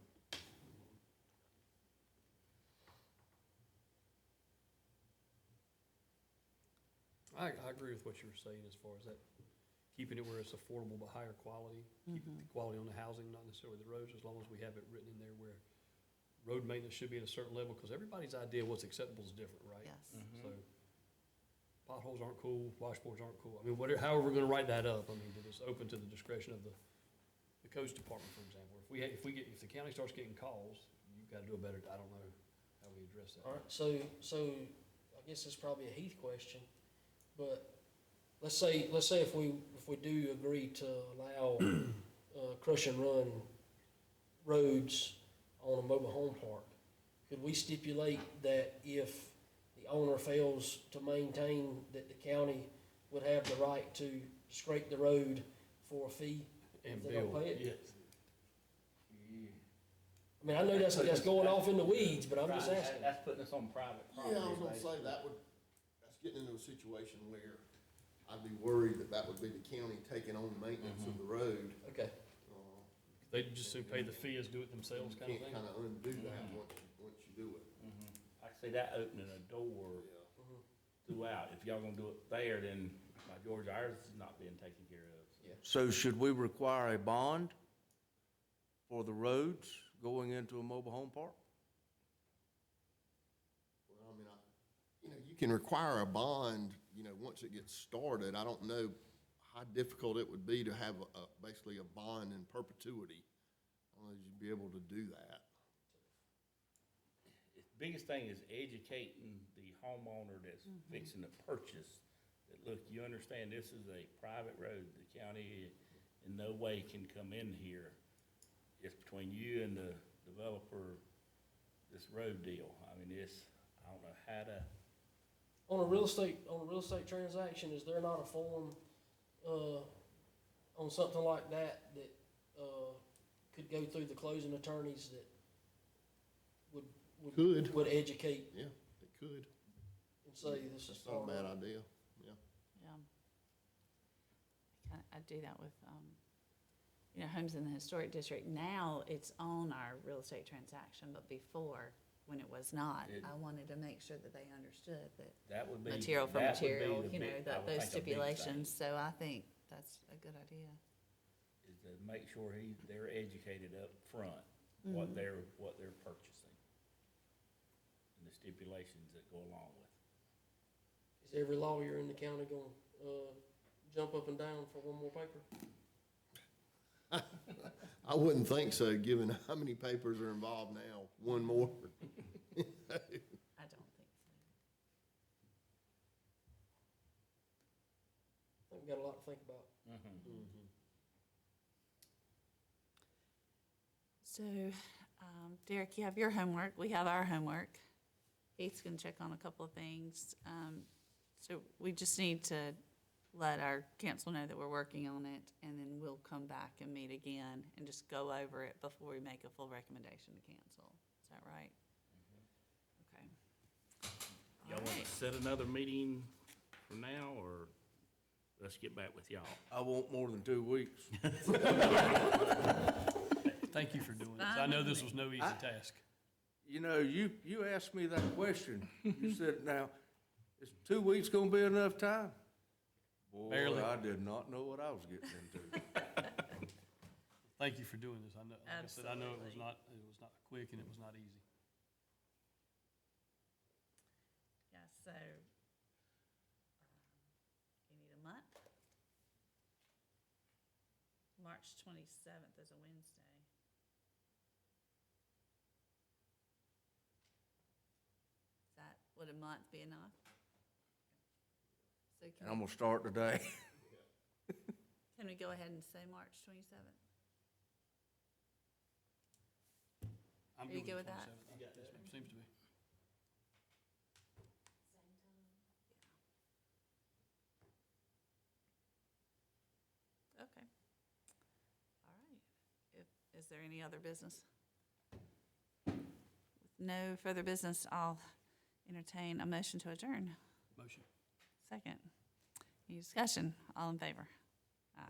I agree with what you were saying as far as that, keeping it where it's affordable but higher quality, keeping the quality on the housing, not necessarily the roads, as long as we have it written in there where road maintenance should be at a certain level, because everybody's idea of what's acceptable is different, right? Yes. So potholes aren't cool, washboards aren't cool. I mean, whatever, however we're gonna write that up, I mean, that it's open to the discretion of the codes department, for example. If the county starts getting calls, you've gotta do a better, I don't know how we address that. All right, so I guess it's probably a Heath question, but let's say if we do agree to allow crush and run roads on a mobile home park, could we stipulate that if the owner fails to maintain, that the county would have the right to scrape the road for a fee And if they don't bill, pay it? Yes. I mean, I know that's going off in the weeds, but I'm just Right, asking. That's putting us on private property. Yeah, I was gonna say, that's getting into a situation where I'd be worried that that would be the county taking on maintenance of the road. Okay, They just soon pay the fee as do it themselves You kind of can't thing. kinda undo that once you do it. Like I say, that opening a door throughout, if y'all gonna do it there, then by George, ours is not being taken care of. So should we require a bond for the roads going into a mobile home park? Well, I mean, you can require a bond, once it gets started. I don't know how difficult it would be to have basically a bond in perpetuity. I don't know if you'd be able to do that. The biggest thing is educating the homeowner that's fixing to purchase, that, look, you understand this is a private road, the county in no way can come in here. It's between you and the developer, this road deal. I mean, I don't know how to, on a real estate transaction, is there not a form, on something like that, could go through the closing attorneys that Could. would educate Yeah, it could. and say this is That's not a part bad of it? idea, yeah. Yeah. I do that with, homes in the historic district. Now it's on our real estate transaction, but before, when it was not, It- I wanted to make sure that they understood that that would be. material for that would be material, the big- I that would those think a big thing. stipulations, so I think that's a good idea. Is to make sure they're educated up front, what they're purchasing. And the stipulations that go along with it. Is every lawyer in the county gonna, jump up and down for one more paper? I wouldn't think so, given how many papers are involved now. One more. I don't think so. I think we got a lot to think about. So, Derek, you have your homework, we have our homework. Heath's gonna check on a couple of things. So we just need to let our council know that we're working on it, and then we'll come back and meet again and just go over it before we make a full recommendation to cancel. Is that right? Okay. Y'all All want right. to set another meeting for now, or let's get back with y'all? I want more than 2 weeks. Thank you for doing this. I know this was no easy task. You asked me that question. You said, now, is 2 weeks gonna be enough time? Boy, Barely. I did not know what I was getting into. Thank you for doing this. I know, like I said, I know it was Absolutely. not quick and it was not easy. Yeah, so, you need a month? March 27th is a Wednesday. Would a month be enough? So And I'm gonna start today. can we go ahead and say March 27th? I'm Are you good good with with that? 27th. Yes, ma'am. Seems to be. Okay. All right. Is there any other business? With no further business, I'll entertain a motion to adjourn. Motion. Second. Any discussion? All in favor? Aye.